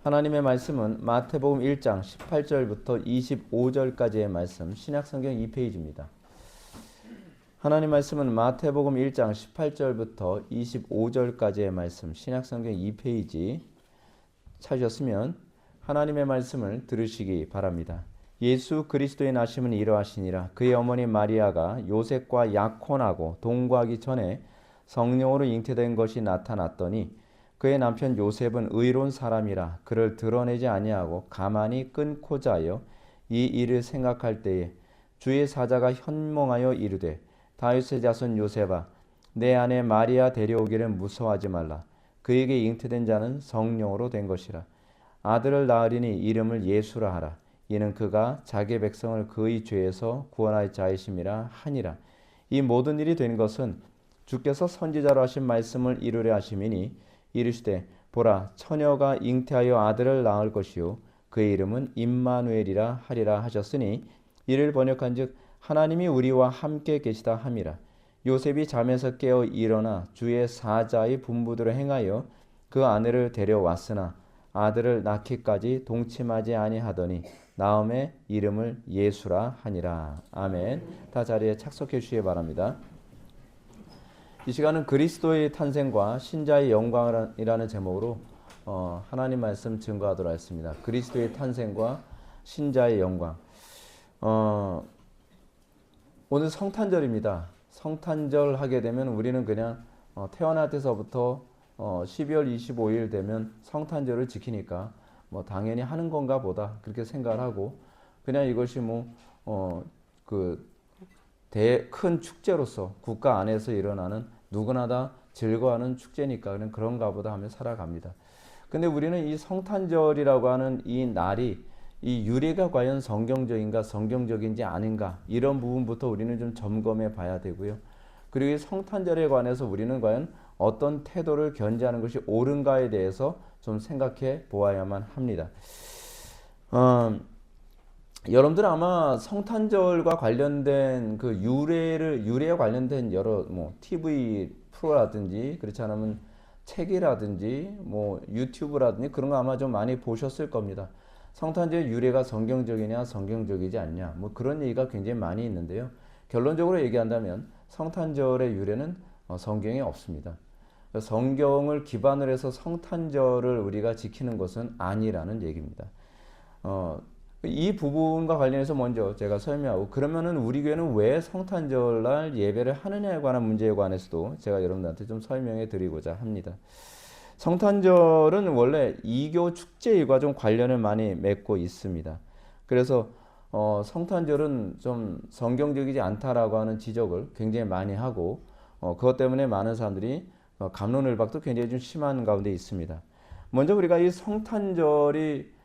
하나님의 말씀은 마태복음 1장 18절부터 25절까지의 말씀, 신약성경 2페이지입니다. 하나님 말씀은 마태복음 1장 18절부터 25절까지의 말씀, 신약성경 2페이지 찾으셨으면 하나님의 말씀을 들으시기 바랍니다. 예수 그리스도의 나심은 이러하시니라. 그의 어머니 마리아가 요셉과 약혼하고 동거하기 전에 성령으로 잉태된 것이 나타났더니 그의 남편 요셉은 의로운 사람이라 그를 드러내지 아니하고 가만히 끊고자 하여 이 일을 생각할 때에 주의 사자가 현몽하여 이르되 다윗의 자손 요셉아 내 아내 마리아 데려오기를 무서워하지 말라. 그에게 잉태된 자는 성령으로 된 것이라. 아들을 낳으리니 이름을 예수라 하라. 이는 그가 자기 백성을 그의 죄에서 구원할 자이심이라 하니라. 이 모든 일이 된 것은 주께서 선지자로 하신 말씀을 이루려 하심이니 이르시되 보라 처녀가 잉태하여 아들을 낳을 것이요 그의 이름은 임마누엘이라 하리라 하셨으니 이를 번역한즉 하나님이 우리와 함께 계시다 함이라. 요셉이 잠에서 깨어 일어나 주의 사자의 분부대로 행하여 그 아내를 데려왔으나 아들을 낳기까지 동침하지 아니하더니 나음의 이름을 예수라 하니라. 아멘. 다 자리에 착석해 주시기 바랍니다. 이 시간은 그리스도의 탄생과 신자의 영광이라는 제목으로 하나님 말씀 증거하도록 하겠습니다. 그리스도의 탄생과 신자의 영광. 오늘 성탄절입니다. 성탄절 하게 되면 우리는 그냥 태어날 때서부터 12월 25일 되면 성탄절을 지키니까 뭐 당연히 하는 건가 보다 그렇게 생각을 하고 그냥 이것이 큰 축제로서 국가 안에서 일어나는 누구나 다 즐거워하는 축제니까 그냥 그런가 보다 하며 살아갑니다. 근데 우리는 이 성탄절이라고 하는 이 날이 이 유래가 과연 성경적인가 성경적인지 아닌가 이런 부분부터 우리는 좀 점검해 봐야 되고요. 그리고 이 성탄절에 관해서 우리는 과연 어떤 태도를 견지하는 것이 옳은가에 대해서 좀 생각해 보아야만 합니다. 여러분들 아마 성탄절과 관련된 그 유래에 관련된 여러 TV 프로라든지 그렇지 않으면 책이라든지 유튜브라든지 그런 거 아마 좀 많이 보셨을 겁니다. 성탄절 유래가 성경적이냐 성경적이지 않냐 그런 얘기가 굉장히 많이 있는데요. 결론적으로 얘기한다면 성탄절의 유래는 성경에 없습니다. 성경을 기반으로 해서 성탄절을 우리가 지키는 것은 아니라는 얘기입니다. 이 부분과 관련해서 먼저 제가 설명하고 그러면은 우리 교회는 왜 성탄절날 예배를 하느냐에 관한 문제에 관해서도 제가 여러분들한테 좀 설명해 드리고자 합니다. 성탄절은 원래 이교 축제일과 좀 관련을 많이 맺고 있습니다. 그래서 성탄절은 좀 성경적이지 않다라고 하는 지적을 굉장히 많이 하고 그것 때문에 많은 사람들이 갑론을박도 굉장히 좀 심한 가운데 있습니다. 먼저 우리가 이 성탄절이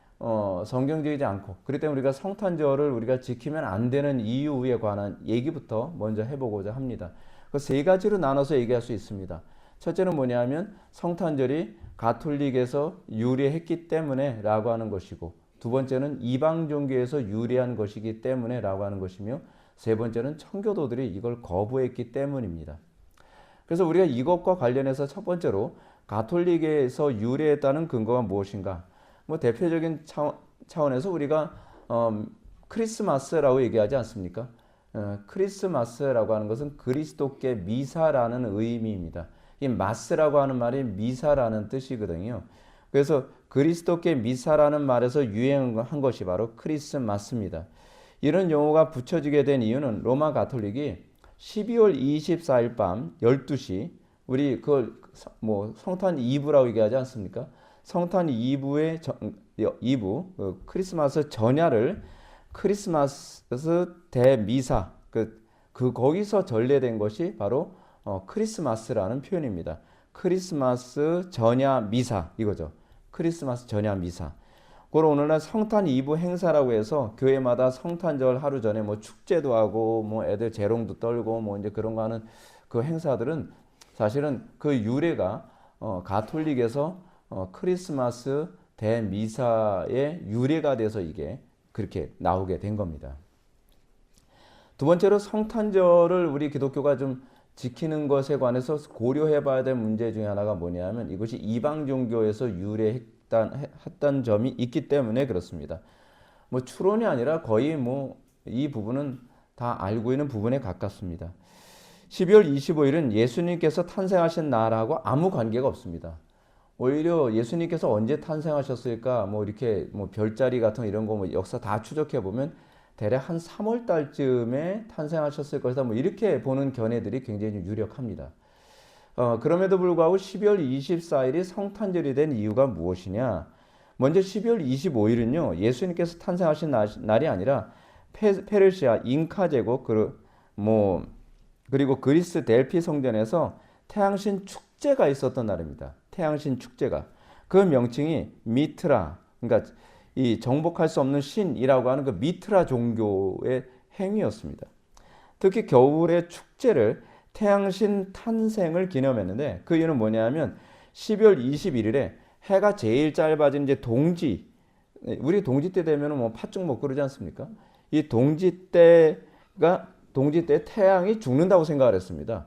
성경적이지 않고 그렇기 때문에 우리가 성탄절을 우리가 지키면 안 되는 이유에 관한 얘기부터 먼저 해보고자 합니다. 그 세 가지로 나눠서 얘기할 수 있습니다. 첫째는 뭐냐면 성탄절이 가톨릭에서 유래했기 때문에 라고 하는 것이고 두 번째는 이방 종교에서 유래한 것이기 때문에 라고 하는 것이며 세 번째는 청교도들이 이걸 거부했기 때문입니다. 그래서 우리가 이것과 관련해서 첫 번째로 가톨릭에서 유래했다는 근거가 무엇인가? 대표적인 차원에서 우리가 크리스마스라고 얘기하지 않습니까? 크리스마스라고 하는 것은 그리스도께 미사라는 의미입니다. 이 마스라고 하는 말이 미사라는 뜻이거든요. 그래서 그리스도께 미사라는 말에서 유행한 것이 바로 크리스마스입니다. 이런 용어가 붙여지게 된 이유는 로마 가톨릭이 12월 24일 밤 12시 우리 그걸 성탄 이브라고 얘기하지 않습니까? 성탄 이브의 크리스마스 전야를 크리스마스 대미사 거기서 전래된 것이 바로 크리스마스라는 표현입니다. 크리스마스 전야 미사 이거죠. 크리스마스 전야 미사. 그걸 오늘날 성탄 이브 행사라고 해서 교회마다 성탄절 하루 전에 축제도 하고 애들 재롱도 떨고 이제 그런 거 하는 그 행사들은 사실은 그 유래가 가톨릭에서 크리스마스 대미사의 유래가 돼서 이게 그렇게 나오게 된 겁니다. 두 번째로 성탄절을 우리 기독교가 좀 지키는 것에 관해서 고려해 봐야 될 문제 중에 하나가 뭐냐면 이것이 이방 종교에서 유래했기 했던 점이 있기 때문에 그렇습니다. 뭐 추론이 아니라 거의 뭐 이 부분은 다 알고 있는 부분에 가깝습니다. 12월 25일은 예수님께서 탄생하신 날하고 아무 관계가 없습니다. 오히려 예수님께서 언제 탄생하셨을까 뭐 이렇게 뭐 별자리 같은 이런 거 뭐 역사 다 추적해 보면 대략 한 3월 달쯤에 탄생하셨을 것이다 뭐 이렇게 보는 견해들이 굉장히 유력합니다. 그럼에도 불구하고 12월 24일이 성탄절이 된 이유가 무엇이냐? 먼저 12월 25일은요 예수님께서 탄생하신 날이 아니라 페르시아 잉카 제국 그리고 그리스 델피 성전에서 태양신 축제가 있었던 날입니다. 태양신 축제가 그 명칭이 미트라, 그러니까 이 정복할 수 없는 신이라고 하는 그 미트라 종교의 행위였습니다. 특히 겨울의 축제를 태양신 탄생을 기념했는데 그 이유는 뭐냐면 12월 21일에 해가 제일 짧아진 이제 동지, 우리 동지 때 되면 뭐 팥죽 먹고 그러지 않습니까? 이 동지 때 태양이 죽는다고 생각을 했습니다.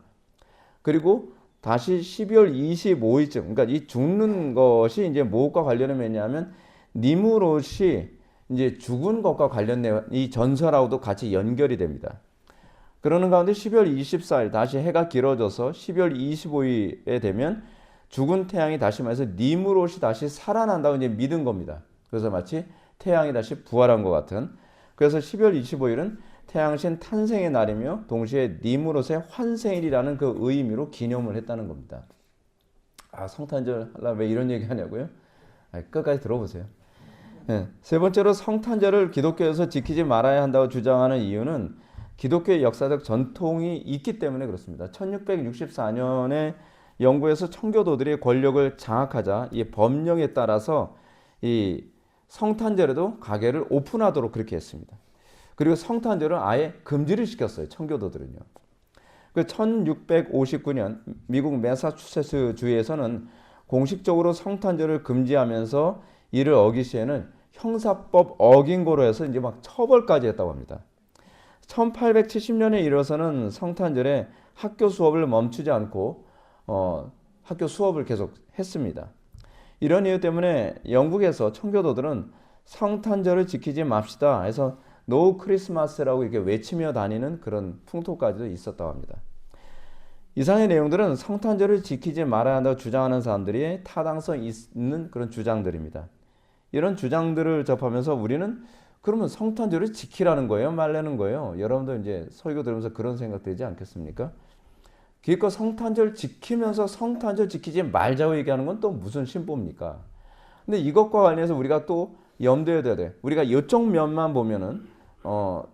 그리고 다시 12월 25일쯤, 그러니까 이 죽는 것이 이제 무엇과 관련이 있냐면 니무롯이 이제 죽은 것과 관련된 이 전설하고도 같이 연결이 됩니다. 그러는 가운데 12월 24일 다시 해가 길어져서 12월 25일에 되면 죽은 태양이 다시 말해서 니무롯이 다시 살아난다고 이제 믿은 겁니다. 그래서 마치 태양이 다시 부활한 것 같은. 그래서 12월 25일은 태양신 탄생의 날이며 동시에 니무롯의 환생일이라는 그 의미로 기념을 했다는 겁니다. 성탄절 하려면 왜 이런 얘기 하냐고요? 끝까지 들어보세요. 네. 세 번째로 성탄절을 기독교에서 지키지 말아야 한다고 주장하는 이유는 기독교의 역사적 전통이 있기 때문에 그렇습니다. 1664년에 영국에서 청교도들이 권력을 장악하자 이 법령에 따라서 이 성탄절에도 가게를 오픈하도록 그렇게 했습니다. 그리고 성탄절을 아예 금지를 시켰어요. 청교도들은요. 그 1659년 미국 매사추세츠 주에서는 공식적으로 성탄절을 금지하면서 이를 어길 시에는 형사법 어긴 거로 해서 이제 막 처벌까지 했다고 합니다. 1870년에 이르러서는 성탄절에 학교 수업을 멈추지 않고 학교 수업을 계속 했습니다. 이런 이유 때문에 영국에서 청교도들은 성탄절을 지키지 맙시다 해서 노 크리스마스라고 이렇게 외치며 다니는 그런 풍토까지도 있었다고 합니다. 이상의 내용들은 성탄절을 지키지 말아야 한다고 주장하는 사람들이 타당성 있는 그런 주장들입니다. 이런 주장들을 접하면서 우리는 그러면 성탄절을 지키라는 거예요? 말라는 거예요? 여러분도 이제 설교 들으면서 그런 생각 들지 않겠습니까? 기껏 성탄절 지키면서 성탄절 지키지 말자고 얘기하는 건 또 무슨 신보입니까? 근데 이것과 관련해서 우리가 또 염두에 둬야 돼. 우리가 이쪽 면만 보면은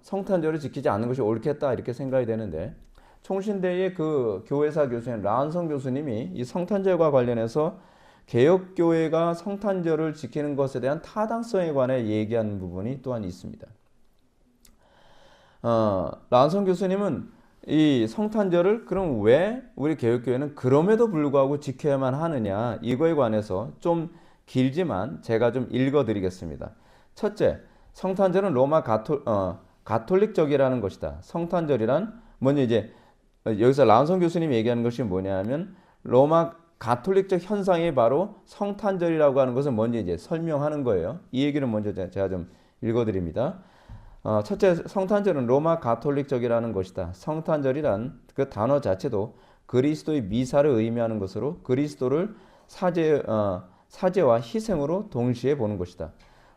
성탄절을 지키지 않는 것이 옳겠다 이렇게 생각이 되는데 총신대의 그 교회사 교수인 라한성 교수님이 이 성탄절과 관련해서 개혁교회가 성탄절을 지키는 것에 대한 타당성에 관해 얘기하는 부분이 또한 있습니다. 라한성 교수님은 이 성탄절을 그럼 왜 우리 개혁교회는 그럼에도 불구하고 지켜야만 하느냐 이거에 관해서 좀 길지만 제가 좀 읽어드리겠습니다. 첫째, 성탄절은 로마 가톨릭적이라는 것이다. 성탄절이란 먼저 이제 여기서 라한성 교수님이 얘기하는 것이 뭐냐면 로마 가톨릭적 현상이 바로 성탄절이라고 하는 것을 먼저 이제 설명하는 거예요. 이 얘기를 먼저 제가 좀 읽어드립니다. 첫째, 성탄절은 로마 가톨릭적이라는 것이다. 성탄절이란 그 단어 자체도 그리스도의 미사를 의미하는 것으로 그리스도를 사제와 희생으로 동시에 보는 것이다.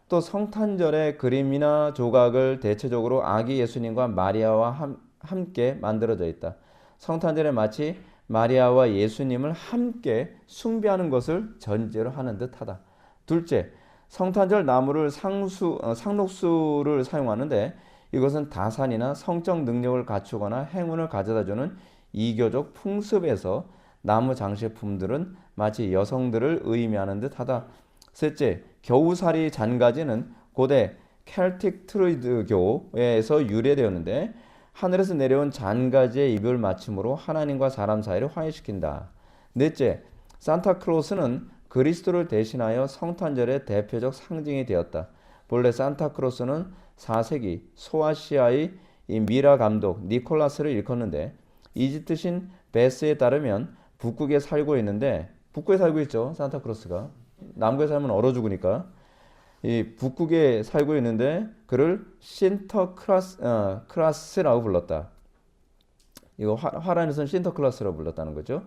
또 성탄절의 그림이나 조각을 대체적으로 아기 예수님과 마리아와 함께 만들어져 있다. 성탄절에 마치 마리아와 예수님을 함께 숭배하는 것을 전제로 하는 듯하다. 둘째, 성탄절 나무를 상록수를 사용하는데 이것은 다산이나 성적 능력을 갖추거나 행운을 가져다주는 이교적 풍습에서 나무 장식품들은 마치 여성들을 의미하는 듯하다. 셋째, 겨우살이 잔가지는 고대 켈틱 트루이드교에서 유래되었는데 하늘에서 내려온 잔가지의 이별 맞춤으로 하나님과 사람 사이를 화해시킨다. 넷째, 산타클로스는 그리스도를 대신하여 성탄절의 대표적 상징이 되었다. 본래 산타클로스는 4세기 소아시아의 미라 감독 니콜라스를 일컫는데 이집트 신 베스에 따르면 북극에 살고 있는데 북극에 살고 있죠. 산타클로스가. 남극에 살면 얼어 죽으니까 이 북극에 살고 있는데 그를 신터클라스라고 불렀다. 이거 화란에서는 신터클라스라고 불렀다는 거죠.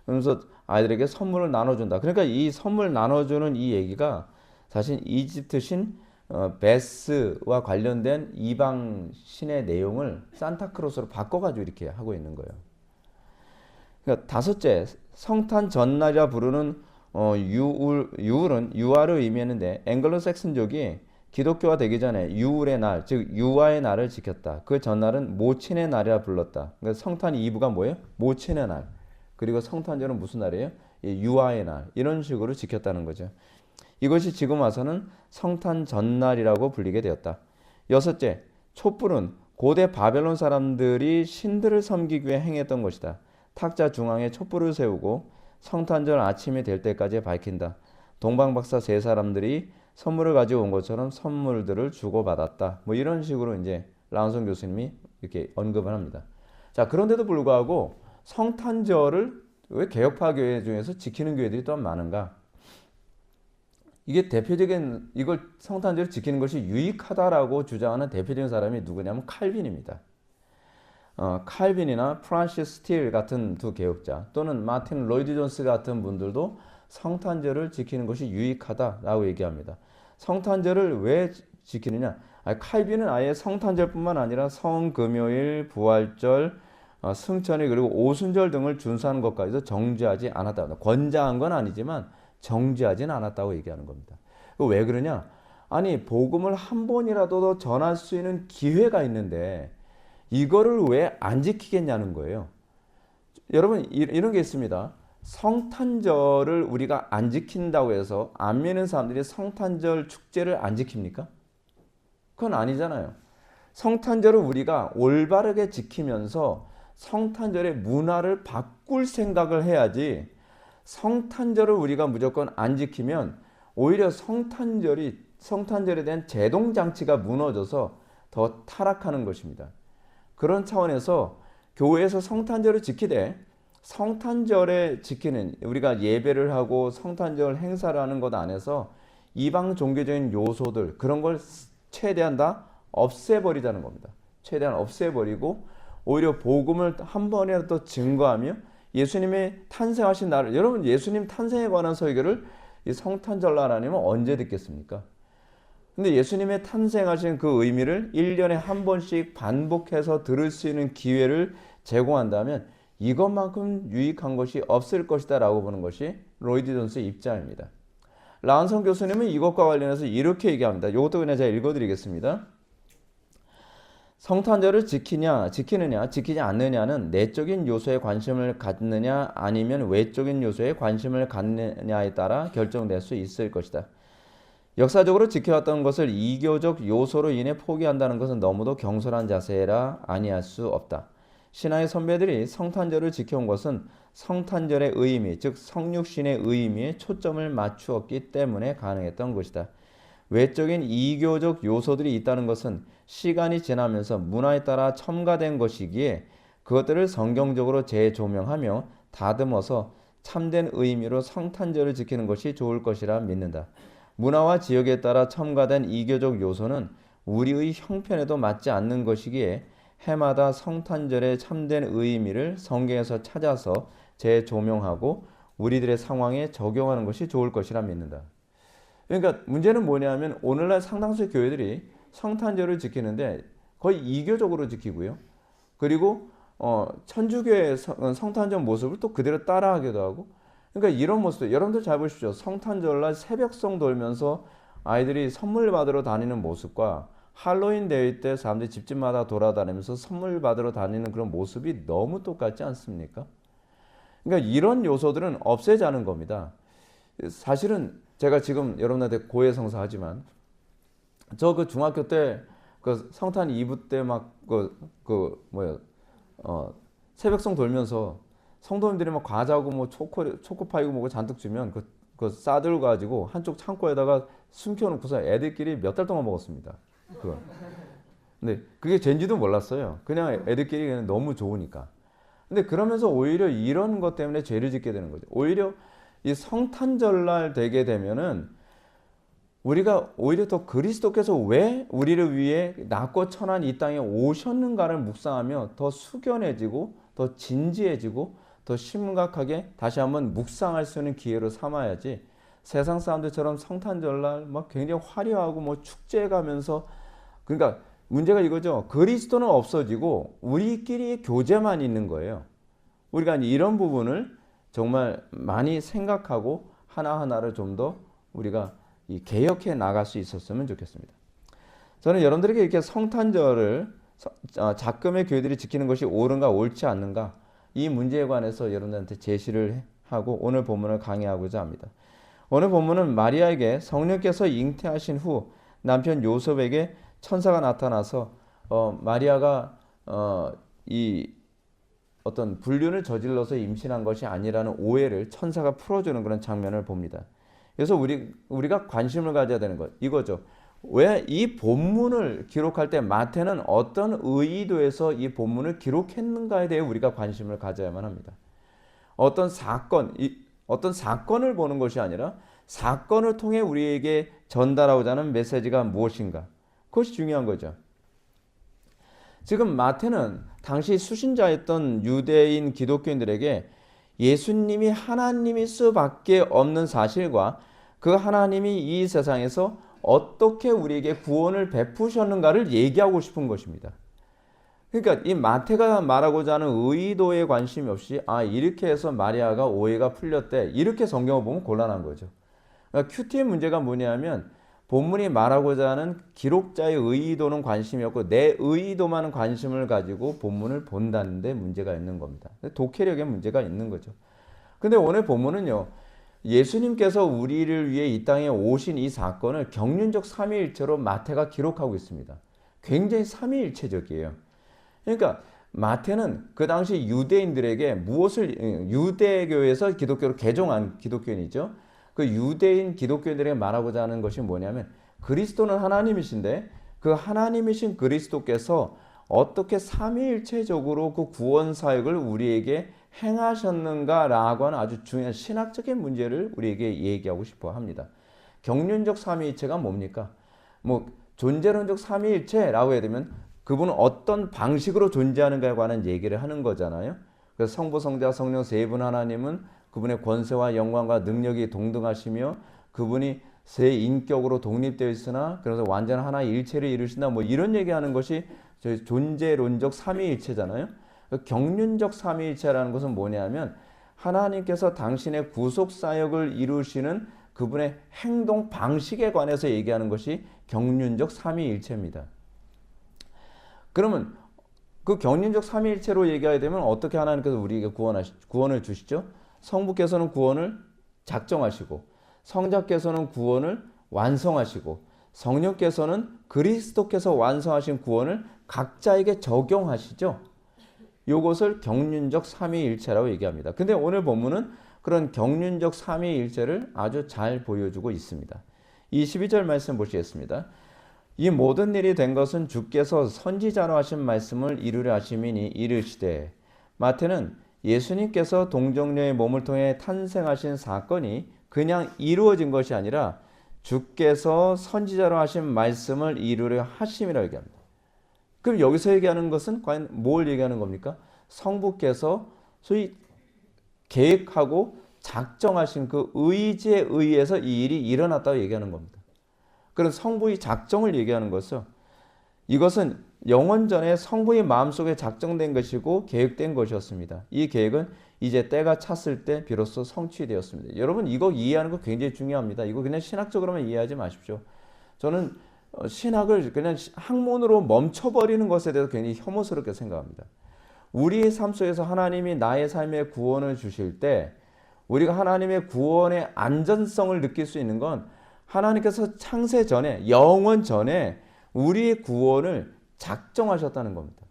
그러면서 아이들에게 선물을 나눠준다. 그러니까 이 선물 나눠주는 이 얘기가 사실 이집트 신 베스와 관련된 이방 신의 내용을 산타크로스로 바꿔가지고 이렇게 하고 있는 거예요. 그러니까 다섯째, 성탄 전날이라 부르는 유울은 유아를 의미했는데 앵글로색슨족이 기독교가 되기 전에 유울의 날, 즉 유아의 날을 지켰다. 그 전날은 모친의 날이라 불렀다. 그러니까 성탄 이브가 뭐예요? 모친의 날. 그리고 성탄절은 무슨 날이에요? 유아의 날. 이런 식으로 지켰다는 거죠. 이것이 지금 와서는 성탄 전날이라고 불리게 되었다. 여섯째, 촛불은 고대 바벨론 사람들이 신들을 섬기기 위해 행했던 것이다. 탁자 중앙에 촛불을 세우고 성탄절 아침이 될 때까지 밝힌다. 동방박사 세 사람들이 선물을 가지고 온 것처럼 선물들을 주고받았다. 뭐 이런 식으로 이제 라운성 교수님이 이렇게 언급을 합니다. 자, 그런데도 불구하고 성탄절을 왜 개혁파 교회 중에서 지키는 교회들이 또한 많은가? 이게 대표적인 이걸 성탄절을 지키는 것이 유익하다라고 주장하는 대표적인 사람이 누구냐면 칼빈입니다. 칼빈이나 프란시스 스틸 같은 두 개혁자 또는 마틴 로이드 존스 같은 분들도 성탄절을 지키는 것이 유익하다라고 얘기합니다. 성탄절을 왜 지키느냐? 칼빈은 아예 성탄절뿐만 아니라 성금요일, 부활절, 승천일 그리고 오순절 등을 준수하는 것까지도 정죄하지 않았다. 권장한 건 아니지만 정죄하지는 않았다고 얘기하는 겁니다. 왜 그러냐? 아니 복음을 한 번이라도 더 전할 수 있는 기회가 있는데 이거를 왜 안 지키겠냐는 거예요. 여러분 이런 게 있습니다. 성탄절을 우리가 안 지킨다고 해서 안 믿는 사람들이 성탄절 축제를 안 지킵니까? 그건 아니잖아요. 성탄절을 우리가 올바르게 지키면서 성탄절의 문화를 바꿀 생각을 해야지 성탄절을 우리가 무조건 안 지키면 오히려 성탄절에 대한 제동장치가 무너져서 더 타락하는 것입니다. 그런 차원에서 교회에서 성탄절을 지키되 성탄절에 지키는 우리가 예배를 하고 성탄절 행사를 하는 것 안에서 이방 종교적인 요소들 그런 걸 최대한 다 없애버리자는 겁니다. 최대한 없애버리고 오히려 복음을 한 번이라도 증거하며 예수님의 탄생하신 날을 여러분 예수님 탄생에 관한 설교를 이 성탄절날 아니면 언제 듣겠습니까? 근데 예수님의 탄생하신 그 의미를 1년에 한 번씩 반복해서 들을 수 있는 기회를 제공한다면 이것만큼 유익한 것이 없을 것이다 라고 보는 것이 로이드 존스의 입장입니다. 라운성 교수님은 이것과 관련해서 이렇게 얘기합니다. 이것도 그냥 제가 읽어드리겠습니다. 성탄절을 지키느냐 지키지 않느냐는 내적인 요소에 관심을 갖느냐 아니면 외적인 요소에 관심을 갖느냐에 따라 결정될 수 있을 것이다. 역사적으로 지켜왔던 것을 이교적 요소로 인해 포기한다는 것은 너무도 경솔한 자세라 아니할 수 없다. 신화의 선배들이 성탄절을 지켜온 것은 성탄절의 의미, 즉 성육신의 의미에 초점을 맞추었기 때문에 가능했던 것이다. 외적인 이교적 요소들이 있다는 것은 시간이 지나면서 문화에 따라 첨가된 것이기에 그것들을 성경적으로 재조명하며 다듬어서 참된 의미로 성탄절을 지키는 것이 좋을 것이라 믿는다. 문화와 지역에 따라 첨가된 이교적 요소는 우리의 형편에도 맞지 않는 것이기에 해마다 성탄절의 참된 의미를 성경에서 찾아서 재조명하고 우리들의 상황에 적용하는 것이 좋을 것이라 믿는다. 그러니까 문제는 뭐냐면 오늘날 상당수의 교회들이 성탄절을 지키는데 거의 이교적으로 지키고요. 그리고 천주교의 성탄절 모습을 또 그대로 따라하기도 하고 그러니까 이런 모습 여러분들 잘 보십시오. 성탄절날 새벽송 돌면서 아이들이 선물 받으러 다니는 모습과 할로윈 데이 때 사람들이 집집마다 돌아다니면서 선물 받으러 다니는 그런 모습이 너무 똑같지 않습니까? 그러니까 이런 요소들은 없애자는 겁니다. 사실은 제가 지금 여러분한테 고해성사하지만 저 그 중학교 때 그 성탄 이브 때 막 새벽송 돌면서 성도님들이 막 과자고 뭐 초코파이고 뭐고 잔뜩 주면 그 싸들 가지고 한쪽 창고에다가 숨겨놓고서 애들끼리 몇 달 동안 먹었습니다. 그거. 근데 그게 죄인지도 몰랐어요. 그냥 애들끼리 그냥 너무 좋으니까. 근데 그러면서 오히려 이런 것 때문에 죄를 짓게 되는 거죠. 오히려 이 성탄절날 되게 되면은 우리가 오히려 더 그리스도께서 왜 우리를 위해 낮고 천한 이 땅에 오셨는가를 묵상하며 더 숙연해지고 더 진지해지고 더 심각하게 다시 한번 묵상할 수 있는 기회로 삼아야지, 세상 사람들처럼 성탄절날 막 굉장히 화려하고 뭐 축제 가면서, 그러니까 문제가 이거죠. 그리스도는 없어지고 우리끼리 교제만 있는 거예요. 우리가 이런 부분을 정말 많이 생각하고 하나하나를 좀 더 우리가 개혁해 나갈 수 있었으면 좋겠습니다. 저는 여러분들에게 이렇게 성탄절을 작금의 교회들이 지키는 것이 옳은가 옳지 않는가, 이 문제에 관해서 여러분들한테 제시를 하고 오늘 본문을 강의하고자 합니다. 오늘 본문은 마리아에게 성령께서 잉태하신 후 남편 요셉에게 천사가 나타나서 마리아가 이 어떤 불륜을 저질러서 임신한 것이 아니라는 오해를 천사가 풀어주는 그런 장면을 봅니다. 그래서 우리가 관심을 가져야 되는 것 이거죠. 왜 이 본문을 기록할 때 마태는 어떤 의도에서 이 본문을 기록했는가에 대해 우리가 관심을 가져야만 합니다. 어떤 사건을 보는 것이 아니라 사건을 통해 우리에게 전달하고자 하는 메시지가 무엇인가, 그것이 중요한 거죠. 지금 마태는 당시 수신자였던 유대인 기독교인들에게 예수님이 하나님일 수밖에 없는 사실과 그 하나님이 이 세상에서 어떻게 우리에게 구원을 베푸셨는가를 얘기하고 싶은 것입니다. 그러니까 이 마태가 말하고자 하는 의도에 관심이 없이 이렇게 해서 마리아가 오해가 풀렸대, 이렇게 성경을 보면 곤란한 거죠. 그러니까 큐티의 문제가 뭐냐면 본문이 말하고자 하는 기록자의 의도는 관심이 없고 내 의도만 관심을 가지고 본문을 본다는 데 문제가 있는 겁니다. 독해력에 문제가 있는 거죠. 근데 오늘 본문은요, 예수님께서 우리를 위해 이 땅에 오신 이 사건을 경륜적 삼위일체로 마태가 기록하고 있습니다. 굉장히 삼위일체적이에요. 그러니까 마태는 그 당시 유대인들에게 무엇을, 유대교에서 기독교로 개종한 기독교인이죠. 그 유대인 기독교인들에게 말하고자 하는 것이 뭐냐면 그리스도는 하나님이신데 그 하나님이신 그리스도께서 어떻게 삼위일체적으로 그 구원 사역을 우리에게 행하셨는가라고 하는 아주 중요한 신학적인 문제를 우리에게 얘기하고 싶어 합니다. 경륜적 삼위일체가 뭡니까? 뭐 존재론적 삼위일체라고 해야 되면 그분은 어떤 방식으로 존재하는가에 관한 얘기를 하는 거잖아요. 그래서 성부, 성자, 성령 세 분 하나님은 그분의 권세와 영광과 능력이 동등하시며 그분이 세 인격으로 독립되어 있으나 그래서 완전 하나의 일체를 이루신다, 뭐 이런 얘기하는 것이 저희 존재론적 삼위일체잖아요. 경륜적 삼위일체라는 것은 뭐냐면 하나님께서 당신의 구속 사역을 이루시는 그분의 행동 방식에 관해서 얘기하는 것이 경륜적 삼위일체입니다. 그러면 그 경륜적 삼위일체로 얘기하게 되면 어떻게 하나님께서 우리에게 구원을 주시죠? 성부께서는 구원을 작정하시고 성자께서는 구원을 완성하시고 성령께서는 그리스도께서 완성하신 구원을 각자에게 적용하시죠. 이것을 경륜적 삼위일체라고 얘기합니다. 근데 오늘 본문은 그런 경륜적 삼위일체를 아주 잘 보여주고 있습니다. 22절 말씀 보시겠습니다. 이 모든 일이 된 것은 주께서 선지자로 하신 말씀을 이루려 하심이니 이르시되, 마태는 예수님께서 동정녀의 몸을 통해 탄생하신 사건이 그냥 이루어진 것이 아니라 주께서 선지자로 하신 말씀을 이루려 하심이라고 얘기합니다. 그럼 여기서 얘기하는 것은 과연 뭘 얘기하는 겁니까? 성부께서 소위 계획하고 작정하신 그 의지에 의해서 이 일이 일어났다고 얘기하는 겁니다. 그런 성부의 작정을 얘기하는 것은 이것은 영원전에 성부의 마음속에 작정된 것이고 계획된 것이었습니다. 이 계획은 이제 때가 찼을 때 비로소 성취되었습니다. 여러분 이거 이해하는 거 굉장히 중요합니다. 이거 그냥 신학적으로만 이해하지 마십시오. 저는 신학을 그냥 학문으로 멈춰버리는 것에 대해서 굉장히 혐오스럽게 생각합니다. 우리의 삶 속에서 하나님이 나의 삶에 구원을 주실 때 우리가 하나님의 구원의 안전성을 느낄 수 있는 건 하나님께서 창세 전에, 영원 전에 우리의 구원을 작정하셨다는 겁니다.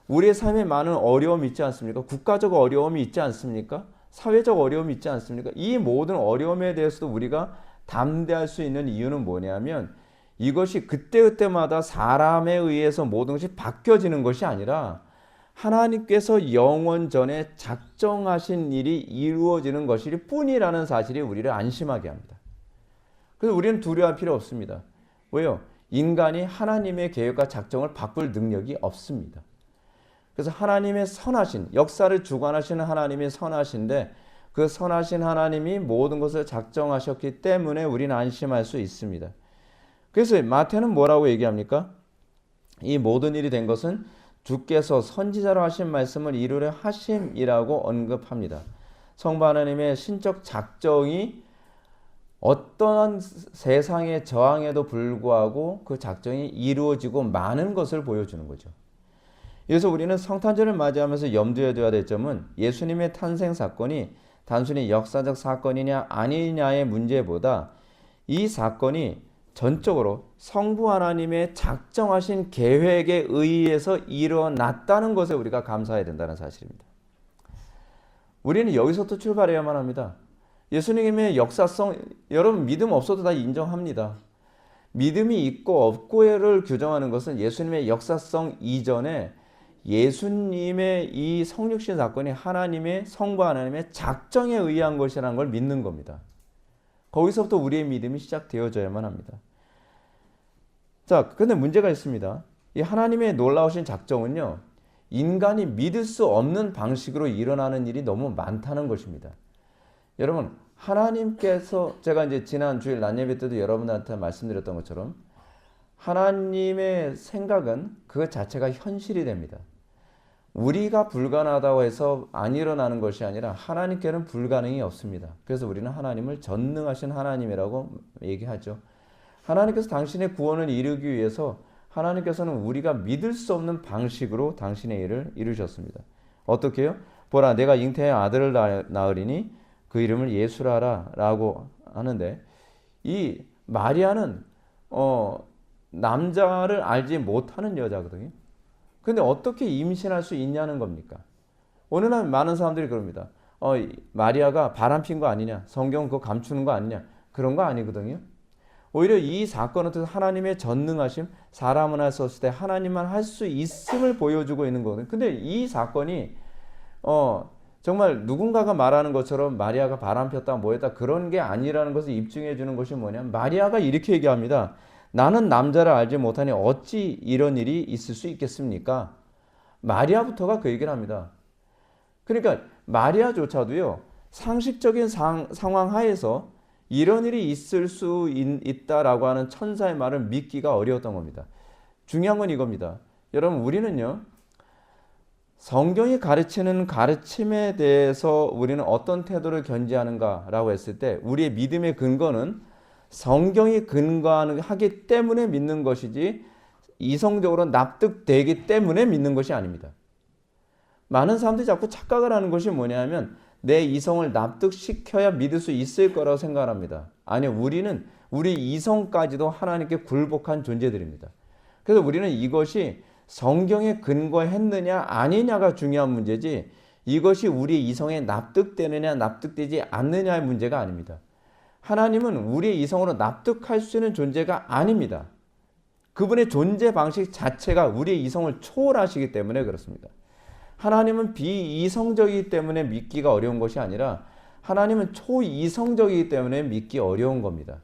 우리의 삶에 많은 어려움이 있지 않습니까? 국가적 어려움이 있지 않습니까? 사회적 어려움이 있지 않습니까? 이 모든 어려움에 대해서도 우리가 담대할 수 있는 이유는 뭐냐면 이것이 그때그때마다 사람에 의해서 모든 것이 바뀌어지는 것이 아니라 하나님께서 영원 전에 작정하신 일이 이루어지는 것일 뿐이라는 사실이 우리를 안심하게 합니다. 그래서 우리는 두려워할 필요 없습니다. 왜요? 인간이 하나님의 계획과 작정을 바꿀 능력이 없습니다. 그래서 하나님의 선하신, 역사를 주관하시는 하나님이 선하신데 그 선하신 하나님이 모든 것을 작정하셨기 때문에 우리는 안심할 수 있습니다. 그래서 마태는 뭐라고 얘기합니까? 이 모든 일이 된 것은 주께서 선지자로 하신 말씀을 이루려 하심이라고 언급합니다. 성부 하나님의 신적 작정이 어떠한 세상의 저항에도 불구하고 그 작정이 이루어지고 많은 것을 보여주는 거죠. 그래서 우리는 성탄절을 맞이하면서 염두에 둬야 될 점은 예수님의 탄생 사건이 단순히 역사적 사건이냐 아니냐의 문제보다 이 사건이 전적으로 성부 하나님의 작정하신 계획에 의해서 일어났다는 것에 우리가 감사해야 된다는 사실입니다. 우리는 여기서부터 출발해야만 합니다. 예수님의 역사성, 여러분 믿음 없어도 다 인정합니다. 믿음이 있고 없고를 규정하는 것은 예수님의 역사성 이전에 예수님의 이 성육신 사건이 하나님의 성부 하나님의 작정에 의한 것이라는 걸 믿는 겁니다. 거기서부터 우리의 믿음이 시작되어져야만 합니다. 자, 그런데 문제가 있습니다. 이 하나님의 놀라우신 작정은요, 인간이 믿을 수 없는 방식으로 일어나는 일이 너무 많다는 것입니다. 여러분, 하나님께서 제가 이제 지난 주일 낮예배 때도 여러분들한테 말씀드렸던 것처럼 하나님의 생각은 그 자체가 현실이 됩니다. 우리가 불가능하다고 해서 안 일어나는 것이 아니라 하나님께는 불가능이 없습니다. 그래서 우리는 하나님을 전능하신 하나님이라고 얘기하죠. 하나님께서 당신의 구원을 이루기 위해서 하나님께서는 우리가 믿을 수 없는 방식으로 당신의 일을 이루셨습니다. 어떻게 해요? 보라, 내가 잉태의 아들을 낳으리니 그 이름을 예수라라 라고 하는데, 이 마리아는 남자를 알지 못하는 여자거든요. 근데 어떻게 임신할 수 있냐는 겁니까? 오늘날 많은 사람들이 그럽니다. 마리아가 바람핀 거 아니냐? 성경 그거 감추는 거 아니냐? 그런 거 아니거든요. 오히려 이 사건은 하나님의 전능하심, 사람은 할 수 없을 때 하나님만 할 수 있음을 보여주고 있는 거거든요. 근데 이 사건이 정말 누군가가 말하는 것처럼 마리아가 바람폈다 뭐했다 그런 게 아니라는 것을 입증해 주는 것이 뭐냐? 마리아가 이렇게 얘기합니다. 나는 남자를 알지 못하니 어찌 이런 일이 있을 수 있겠습니까? 마리아부터가 그 얘기를 합니다. 그러니까 마리아조차도요, 상식적인 상황 하에서 이런 일이 있을 수 있다라고 하는 천사의 말을 믿기가 어려웠던 겁니다. 중요한 건 이겁니다. 여러분, 우리는요, 성경이 가르치는 가르침에 대해서 우리는 어떤 태도를 견지하는가라고 했을 때 우리의 믿음의 근거는 성경이 근거하기 때문에 믿는 것이지 이성적으로 납득되기 때문에 믿는 것이 아닙니다. 많은 사람들이 자꾸 착각을 하는 것이 뭐냐면 내 이성을 납득시켜야 믿을 수 있을 거라고 생각합니다. 아니요, 우리는 우리 이성까지도 하나님께 굴복한 존재들입니다. 그래서 우리는 이것이 성경에 근거했느냐 아니냐가 중요한 문제지 이것이 우리 이성에 납득되느냐 납득되지 않느냐의 문제가 아닙니다. 하나님은 우리의 이성으로 납득할 수 있는 존재가 아닙니다. 그분의 존재 방식 자체가 우리의 이성을 초월하시기 때문에 그렇습니다. 하나님은 비이성적이기 때문에 믿기가 어려운 것이 아니라 하나님은 초이성적이기 때문에 믿기 어려운 겁니다.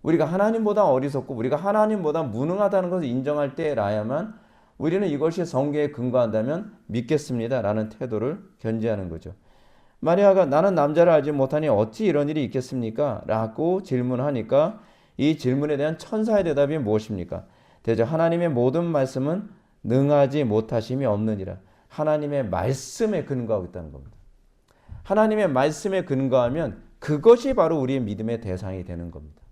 우리가 하나님보다 어리석고 우리가 하나님보다 무능하다는 것을 인정할 때라야만 우리는 이것이 성경에 근거한다면 믿겠습니다 라는 태도를 견지하는 거죠. 마리아가 나는 남자를 알지 못하니 어찌 이런 일이 있겠습니까? 라고 질문하니까 이 질문에 대한 천사의 대답이 무엇입니까? 대저 하나님의 모든 말씀은 능하지 못하심이 없느니라. 하나님의 말씀에 근거하고 있다는 겁니다. 하나님의 말씀에 근거하면 그것이 바로 우리의 믿음의 대상이 되는 겁니다.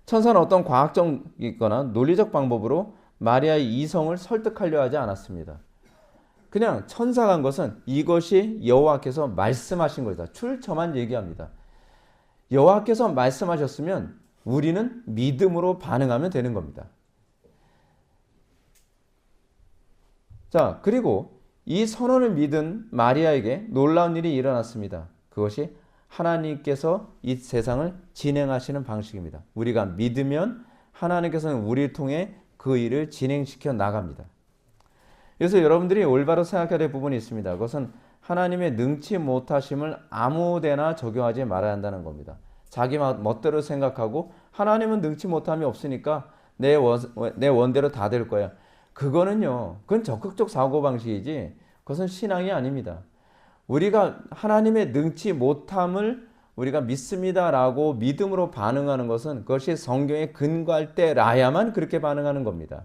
천사는 어떤 과학적이거나 논리적 방법으로 마리아의 이성을 설득하려 하지 않았습니다. 그냥 천사가 한 것은 이것이 여호와께서 말씀하신 것이다. 출처만 얘기합니다. 여호와께서 말씀하셨으면 우리는 믿음으로 반응하면 되는 겁니다. 자, 그리고 이 선언을 믿은 마리아에게 놀라운 일이 일어났습니다. 그것이 하나님께서 이 세상을 진행하시는 방식입니다. 우리가 믿으면 하나님께서는 우리를 통해 그 일을 진행시켜 나갑니다. 그래서 여러분들이 올바로 생각해야 될 부분이 있습니다. 그것은 하나님의 능치 못하심을 아무데나 적용하지 말아야 한다는 겁니다. 자기 멋대로 생각하고 하나님은 능치 못함이 없으니까 내 원대로 다 될 거야. 그건 적극적 사고방식이지 그것은 신앙이 아닙니다. 우리가 하나님의 능치 못함을 우리가 믿습니다라고 믿음으로 반응하는 것은 그것이 성경에 근거할 때라야만 그렇게 반응하는 겁니다.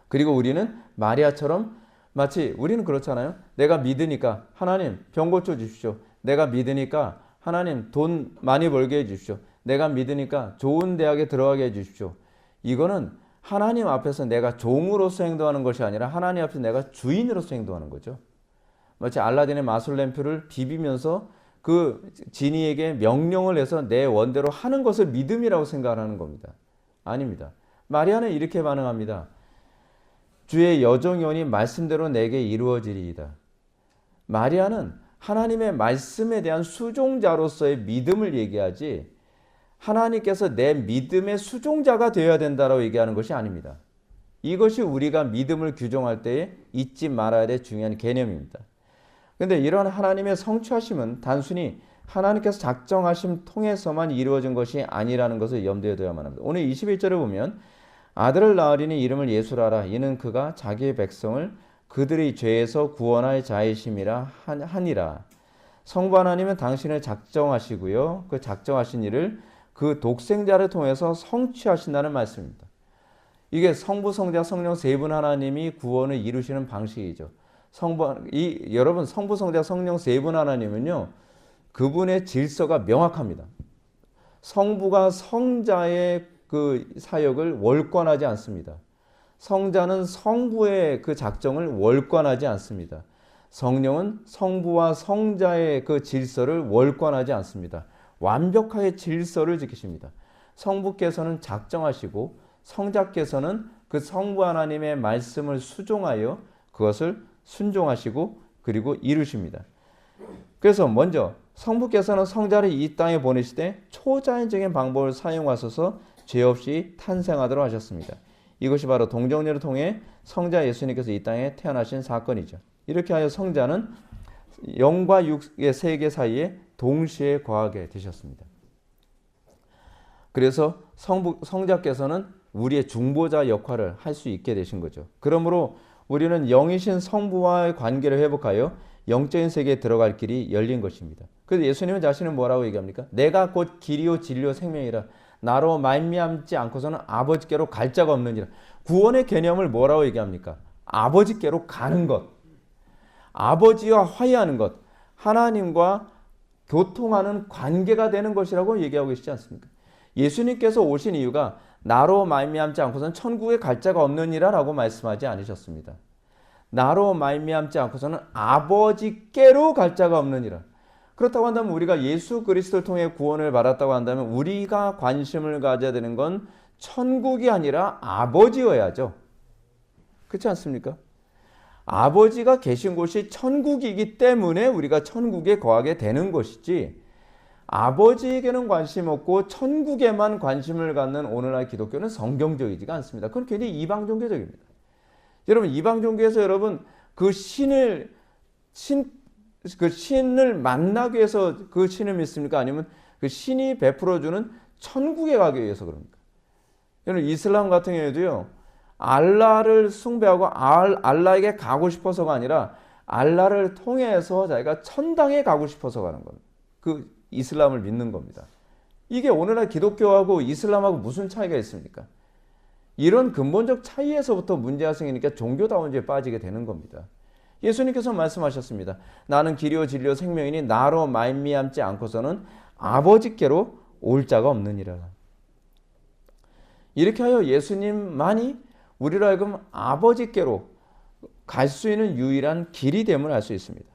그리고 우리는 마리아처럼 마치 우리는 그렇잖아요. 내가 믿으니까 하나님 병 고쳐 주십시오. 내가 믿으니까 하나님 돈 많이 벌게 해 주십시오. 내가 믿으니까 좋은 대학에 들어가게 해 주십시오. 이거는 하나님 앞에서 내가 종으로서 행동하는 것이 아니라 하나님 앞에서 내가 주인으로서 행동하는 거죠. 마치 알라딘의 마술램프를 비비면서 그 지니에게 명령을 해서 내 원대로 하는 것을 믿음이라고 생각하는 겁니다. 아닙니다. 마리아는 이렇게 반응합니다. 주의 여정연이 말씀대로 내게 이루어지리이다. 마리아는 하나님의 말씀에 대한 수종자로서의 믿음을 얘기하지 하나님께서 내 믿음의 수종자가 되어야 된다고 얘기하는 것이 아닙니다. 이것이 우리가 믿음을 규정할 때에 잊지 말아야 될 중요한 개념입니다. 그런데 이런 하나님의 성취하심은 단순히 하나님께서 작정하심 통해서만 이루어진 것이 아니라는 것을 염두에 둬야만 합니다. 오늘 21절을 보면 아들을 낳으리니 이름을 예수라라. 이는 그가 자기의 백성을 그들의 죄에서 구원할 자이심이라 하니라. 성부 하나님은 당신을 작정하시고요. 그 작정하신 일을 그 독생자를 통해서 성취하신다는 말씀입니다. 이게 성부, 성자, 성령 세 분 하나님이 구원을 이루시는 방식이죠. 여러분 성부, 성자, 성령 세 분 하나님은요. 그분의 질서가 명확합니다. 성부가 성자의 그 사역을 월권하지 않습니다. 성자는 성부의 그 작정을 월권하지 않습니다. 성령은 성부와 성자의 그 질서를 월권하지 않습니다. 완벽하게 질서를 지키십니다. 성부께서는 작정하시고 성자께서는 그 성부 하나님의 말씀을 수종하여 그것을 순종하시고 그리고 이루십니다. 그래서 먼저 성부께서는 성자를 이 땅에 보내시되 초자연적인 방법을 사용하셔서 죄 없이 탄생하도록 하셨습니다. 이것이 바로 동정녀를 통해 성자 예수님께서 이 땅에 태어나신 사건이죠. 이렇게 하여 성자는 영과 육의 세계 사이에 동시에 거하게 되셨습니다. 그래서 성자께서는 우리의 중보자 역할을 할 수 있게 되신 거죠. 그러므로 우리는 영이신 성부와의 관계를 회복하여 영적인 세계에 들어갈 길이 열린 것입니다. 그래서 예수님은 자신은 뭐라고 얘기합니까? 내가 곧 길이요 진리요 생명이라. 나로 말미암지 않고서는 아버지께로 갈 자가 없느니라. 구원의 개념을 뭐라고 얘기합니까? 아버지께로 가는 것. 아버지와 화해하는 것. 하나님과 교통하는 관계가 되는 것이라고 얘기하고 계시지 않습니까? 예수님께서 오신 이유가 나로 말미암지 않고서는 천국에 갈 자가 없느니라 라고 말씀하지 않으셨습니다. 나로 말미암지 않고서는 아버지께로 갈 자가 없느니라. 그렇다고 한다면 우리가 예수 그리스도를 통해 구원을 받았다고 한다면 우리가 관심을 가져야 되는 건 천국이 아니라 아버지여야죠. 그렇지 않습니까? 아버지가 계신 곳이 천국이기 때문에 우리가 천국에 거하게 되는 것이지 아버지에게는 관심 없고 천국에만 관심을 갖는 오늘날 기독교는 성경적이지가 않습니다. 그건 굉장히 이방 종교적입니다. 여러분 이방 종교에서 여러분 그 신을 만나기 위해서 그 신을 믿습니까? 아니면 그 신이 베풀어주는 천국에 가기 위해서 그럽니까? 여러분 이슬람 같은 경우에도요. 알라를 숭배하고 알라에게 가고 싶어서가 아니라 알라를 통해서 자기가 천당에 가고 싶어서 가는 겁니다. 그 이슬람을 믿는 겁니다. 이게 오늘날 기독교하고 이슬람하고 무슨 차이가 있습니까? 이런 근본적 차이에서부터 문제가 생기니까 종교다운지에 빠지게 되는 겁니다. 예수님께서 말씀하셨습니다. 나는 길이요 진리요 생명이니 나로 말미암지 않고서는 아버지께로 올 자가 없느니라. 이렇게 하여 예수님만이 우리로 하여금 아버지께로 갈 수 있는 유일한 길이 됨을 알 수 있습니다.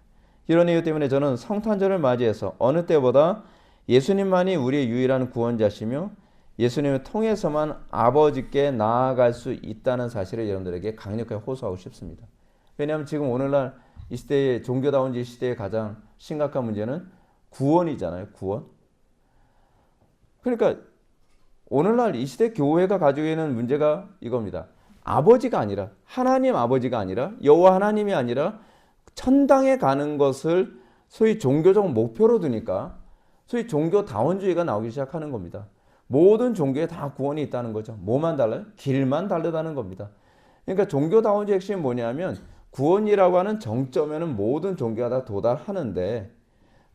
이런 이유 때문에 저는 성탄절을 맞이해서 어느 때보다 예수님만이 우리의 유일한 구원자시며 예수님을 통해서만 아버지께 나아갈 수 있다는 사실을 여러분들에게 강력하게 호소하고 싶습니다. 왜냐하면 지금 오늘날 이 시대의 종교다운지 시대의 가장 심각한 문제는 구원이잖아요. 구원. 그러니까 오늘날 이 시대 교회가 가지고 있는 문제가 이겁니다. 아버지가 아니라, 하나님 아버지가 아니라, 여호와 하나님이 아니라 천당에 가는 것을 소위 종교적 목표로 두니까 소위 종교다원주의가 나오기 시작하는 겁니다. 모든 종교에 다 구원이 있다는 거죠. 뭐만 달라요? 길만 다르다는 겁니다. 그러니까 종교다원주의 핵심이 뭐냐면 구원이라고 하는 정점에는 모든 종교가 다 도달하는데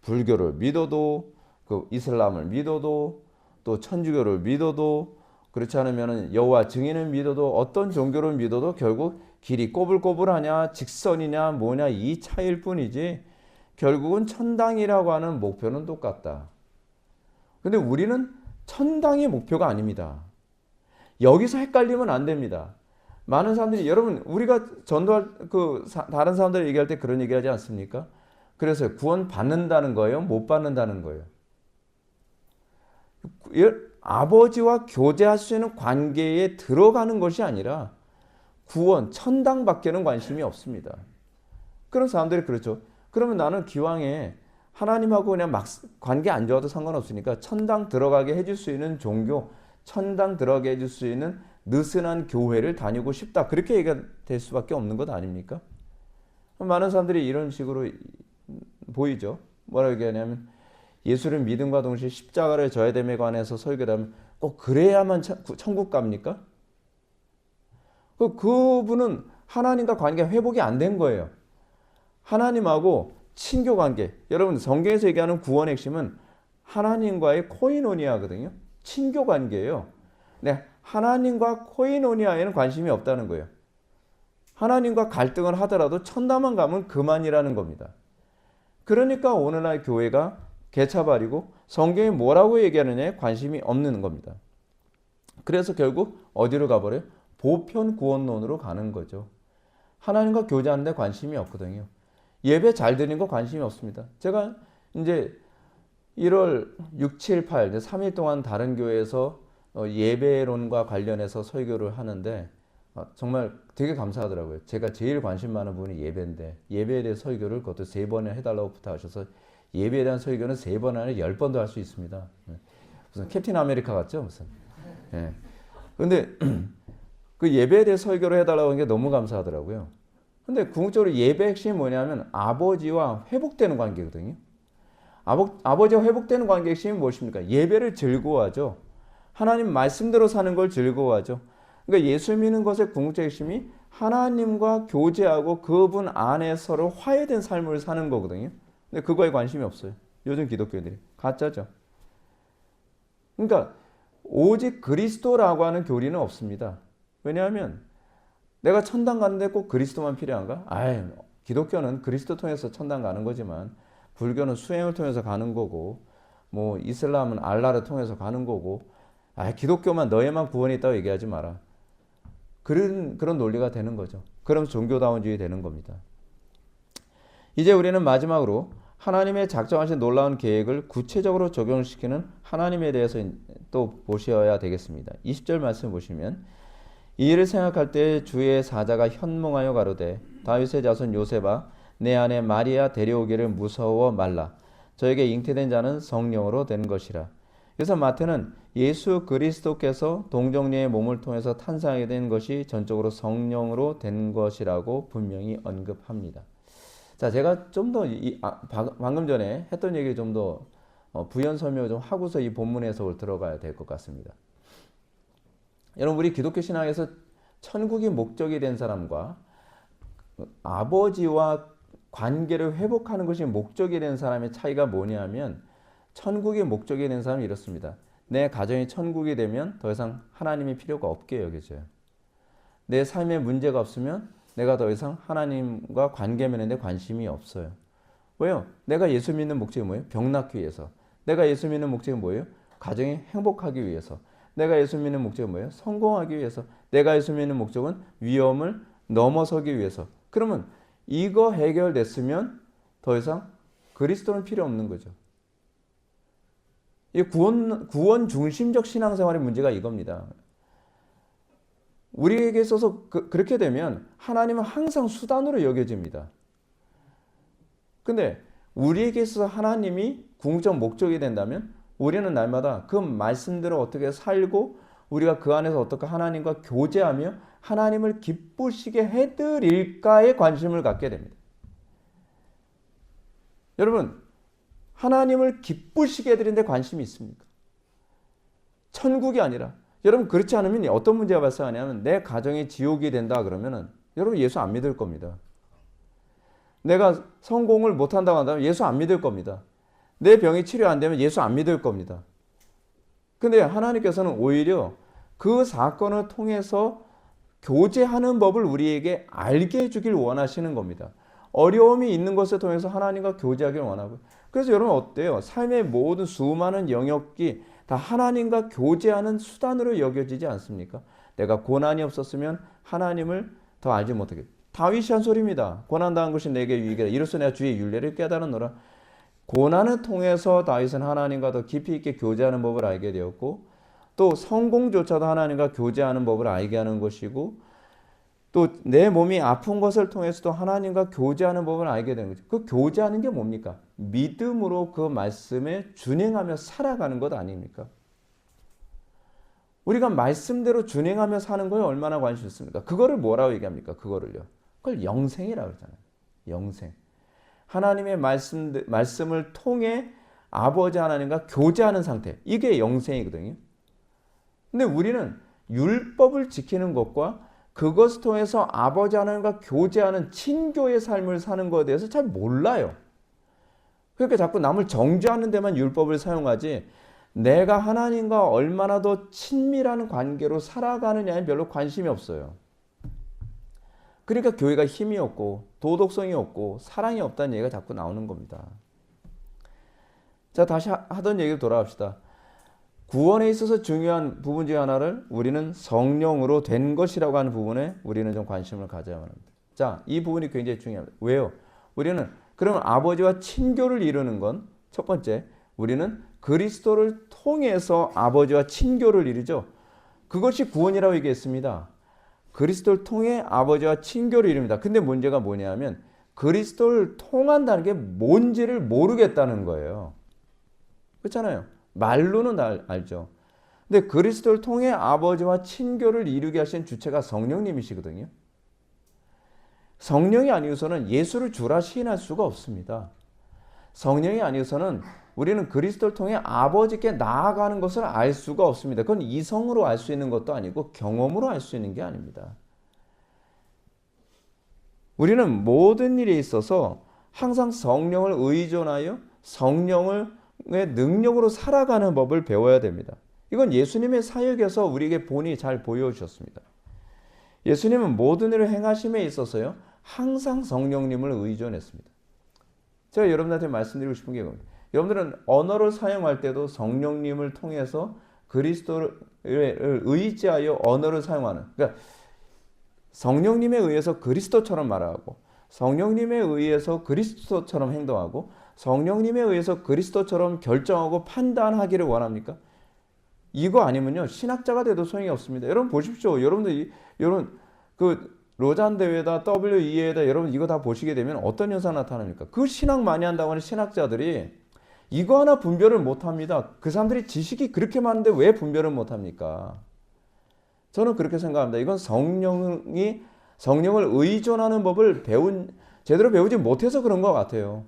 불교를 믿어도 그 이슬람을 믿어도 또 천주교를 믿어도 그렇지 않으면 여호와 증인을 믿어도 어떤 종교를 믿어도 결국 길이 꼬불꼬불하냐 직선이냐 뭐냐 이 차이일 뿐이지 결국은 천당이라고 하는 목표는 똑같다. 근데 우리는 천당이 목표가 아닙니다. 여기서 헷갈리면 안 됩니다. 많은 사람들이 여러분 우리가 전도할 다른 사람들 얘기할 때 그런 얘기하지 않습니까? 그래서 구원 받는다는 거예요? 못 받는다는 거예요? 아버지와 교제할 수 있는 관계에 들어가는 것이 아니라 구원, 천당밖에는 관심이 없습니다. 그런 사람들이 그렇죠. 그러면 나는 기왕에 하나님하고 그냥 막 관계 안 좋아도 상관없으니까 천당 들어가게 해줄 수 있는 종교, 천당 들어가게 해줄 수 있는 느슨한 교회를 다니고 싶다. 그렇게 얘기가 될 수밖에 없는 것 아닙니까? 많은 사람들이 이런 식으로 보이죠. 뭐라고 얘기하냐면 예수를 믿음과 동시에 십자가를 져야 됨에 관해서 설교를 하면 꼭 그래야만 천국 갑니까? 그분은 하나님과 관계가 회복이 안 된 거예요. 하나님하고 친교 관계. 여러분 성경에서 얘기하는 구원의 핵심은 하나님과의 코이노니아거든요. 친교 관계예요. 네, 하나님과 코이노니아에는 관심이 없다는 거예요. 하나님과 갈등을 하더라도 천당만 가면 그만이라는 겁니다. 그러니까 오늘날 교회가 개차발이고 성경이 뭐라고 얘기하느냐에 관심이 없는 겁니다. 그래서 결국 어디로 가버려요? 보편 구원론으로 가는 거죠. 하나님과 교제하는 데 관심이 없거든요. 예배 잘 드리는 거 관심이 없습니다. 제가 이제 1월 6, 7, 8 3일 동안 다른 교회에서 예배론과 관련해서 설교를 하는데 정말 되게 감사하더라고요. 제가 제일 관심 많은 부분이 예배인데 예배에 대해 설교를 그것도 3번을 해달라고 부탁하셔서 예배에 대한 설교는 3번 아니라 10번도 할 수 있습니다. 무슨 캡틴 아메리카 같죠? 무슨. 예. 근데 그 예배에 대해 설교를 해달라고 하는 게 너무 감사하더라고요. 근데 궁극적으로 예배 핵심이 뭐냐면 아버지와 회복되는 관계거든요. 아버지와 회복되는 관계 핵심이 무엇입니까? 예배를 즐거워하죠. 하나님 말씀대로 사는 걸 즐거워하죠. 그러니까 예수 믿는 것의 궁극적 핵심이 하나님과 교제하고 그분 안에 서로 화해된 삶을 사는 거거든요. 근데 그거에 관심이 없어요. 요즘 기독교들이. 가짜죠. 그러니까 오직 그리스도라고 하는 교리는 없습니다. 왜냐하면 내가 천당 가는데 꼭 그리스도만 필요한가? 기독교는 그리스도 통해서 천당 가는 거지만 불교는 수행을 통해서 가는 거고 뭐 이슬람은 알라를 통해서 가는 거고 기독교만 너에만 구원이 있다고 얘기하지 마라. 그런 논리가 되는 거죠. 그럼 종교다원주의 되는 겁니다. 이제 우리는 마지막으로 하나님의 작정하신 놀라운 계획을 구체적으로 적용시키는 하나님에 대해서 또 보셔야 되겠습니다. 20절 말씀 보시면 이 일을 생각할 때 주의 사자가 현몽하여 가로되 다윗의 자손 요셉아 내 아내 마리아 데려오기를 무서워 말라. 저에게 잉태된 자는 성령으로 된 것이라. 그래서 마태는 예수 그리스도께서 동정녀의 몸을 통해서 탄생하게 된 것이 전적으로 성령으로 된 것이라고 분명히 언급합니다. 자, 제가 좀 더 방금 전에 했던 얘기 좀 더 부연 설명을 좀 하고서 이 본문 해석을 들어가야 될 것 같습니다. 여러분 우리 기독교 신앙에서 천국이 목적이 된 사람과 아버지와 관계를 회복하는 것이 목적이 된 사람의 차이가 뭐냐면 천국이 목적이 된 사람이 이렇습니다. 내 가정이 천국이 되면 더 이상 하나님이 필요가 없게 여겨져요. 내 삶에 문제가 없으면 내가 더 이상 하나님과 관계 맺는 데 관심이 없어요. 왜요? 내가 예수 믿는 목적이 뭐예요? 병 낫기 위해서. 내가 예수 믿는 목적이 뭐예요? 가정이 행복하기 위해서. 내가 예수 믿는 목적은 뭐예요? 성공하기 위해서. 내가 예수 믿는 목적은 위험을 넘어서기 위해서. 그러면 이거 해결됐으면 더 이상 그리스도는 필요 없는 거죠. 이 구원 중심적 신앙생활의 문제가 이겁니다. 우리에게 있어서 그렇게 되면 하나님은 항상 수단으로 여겨집니다. 근데 우리에게 있어서 하나님이 궁극적 목적이 된다면 우리는 날마다 그 말씀대로 어떻게 살고 우리가 그 안에서 어떻게 하나님과 교제하며 하나님을 기쁘시게 해드릴까에 관심을 갖게 됩니다. 여러분, 하나님을 기쁘시게 해드리는데 관심이 있습니까? 천국이 아니라, 여러분 그렇지 않으면 어떤 문제가 발생하냐면 내 가정이 지옥이 된다 그러면은 여러분 예수 안 믿을 겁니다. 내가 성공을 못한다고 한다면 예수 안 믿을 겁니다. 내 병이 치료 안 되면 예수 안 믿을 겁니다. 근데 하나님께서는 오히려 그 사건을 통해서 교제하는 법을 우리에게 알게 해주길 원하시는 겁니다. 어려움이 있는 것을 통해서 하나님과 교제하길 원하고, 그래서 여러분 어때요? 삶의 모든 수많은 영역이 다 하나님과 교제하는 수단으로 여겨지지 않습니까? 내가 고난이 없었으면 하나님을 더 알지 못하겠다. 다윗이 한 소리입니다. 고난당한 것이 내게 유익이다. 이로써 내가 주의 윤례를 깨달았노라. 고난을 통해서 다윗은 하나님과 더 깊이 있게 교제하는 법을 알게 되었고, 또 성공조차도 하나님과 교제하는 법을 알게 하는 것이고, 또 내 몸이 아픈 것을 통해서도 하나님과 교제하는 법을 알게 되는 거죠. 그 교제하는 게 뭡니까? 믿음으로 그 말씀에 준행하며 살아가는 것 아닙니까? 우리가 말씀대로 준행하며 사는 거에 얼마나 관심이 있습니까? 그거를 뭐라고 얘기합니까? 그거를요. 그걸 영생이라고 그러잖아요. 영생. 하나님의 말씀을 통해 아버지 하나님과 교제하는 상태. 이게 영생이거든요. 근데 우리는 율법을 지키는 것과 그것을 통해서 아버지 하나님과 교제하는 친교의 삶을 사는 것에 대해서 잘 몰라요. 그러니까 자꾸 남을 정죄하는 데만 율법을 사용하지, 내가 하나님과 얼마나 더 친밀한 관계로 살아가느냐에 별로 관심이 없어요. 그러니까 교회가 힘이 없고 도덕성이 없고 사랑이 없다는 얘기가 자꾸 나오는 겁니다. 자, 다시 하던 얘기로 돌아갑시다. 구원에 있어서 중요한 부분 중에 하나를 우리는 성령으로 된 것이라고 하는 부분에 우리는 좀 관심을 가져야 합니다. 자, 이 부분이 굉장히 중요합니다. 왜요? 우리는 그러면 아버지와 친교를 이루는 건 첫 번째, 우리는 그리스도를 통해서 아버지와 친교를 이루죠. 그것이 구원이라고 얘기했습니다. 그리스도를 통해 아버지와 친교를 이룹니다. 근데 문제가 뭐냐면 그리스도를 통한다는 게 뭔지를 모르겠다는 거예요. 그렇잖아요. 말로는 알죠. 근데 그리스도를 통해 아버지와 친교를 이루게 하신 주체가 성령님이시거든요. 성령이 아니고서는 예수를 주라 시인할 수가 없습니다. 성령이 아니고서는 우리는 그리스도를 통해 아버지께 나아가는 것을 알 수가 없습니다. 그건 이성으로 알 수 있는 것도 아니고 경험으로 알 수 있는 게 아닙니다. 우리는 모든 일에 있어서 항상 성령을 의존하여 성령의 능력으로 살아가는 법을 배워야 됩니다. 이건 예수님의 사역에서 우리에게 본이 잘 보여주셨습니다. 예수님은 모든 일을 행하심에 있어서요, 항상 성령님을 의존했습니다. 제가 여러분들한테 말씀드리고 싶은 게 이겁니다. 여러분들은 언어를 사용할 때도 성령님을 통해서 그리스도를 의지하여 언어를 사용하는, 그러니까 성령님에 의해서 그리스도처럼 말하고 성령님에 의해서 그리스도처럼 행동하고 성령님에 의해서 그리스도처럼 결정하고 판단하기를 원합니까? 이거 아니면요, 신학자가 돼도 소용이 없습니다. 여러분 보십시오. 여러분들 여러분 그 로잔 대회다 WEA다 여러분 이거 다 보시게 되면 어떤 현상 나타납니까? 그 신학 많이 한다고 하는 신학자들이 이거 하나 분별을 못합니다. 그 사람들이 지식이 그렇게 많은데 왜 분별을 못합니까? 저는 그렇게 생각합니다. 이건 성령을 의존하는 법을 제대로 배우지 못해서 그런 것 같아요.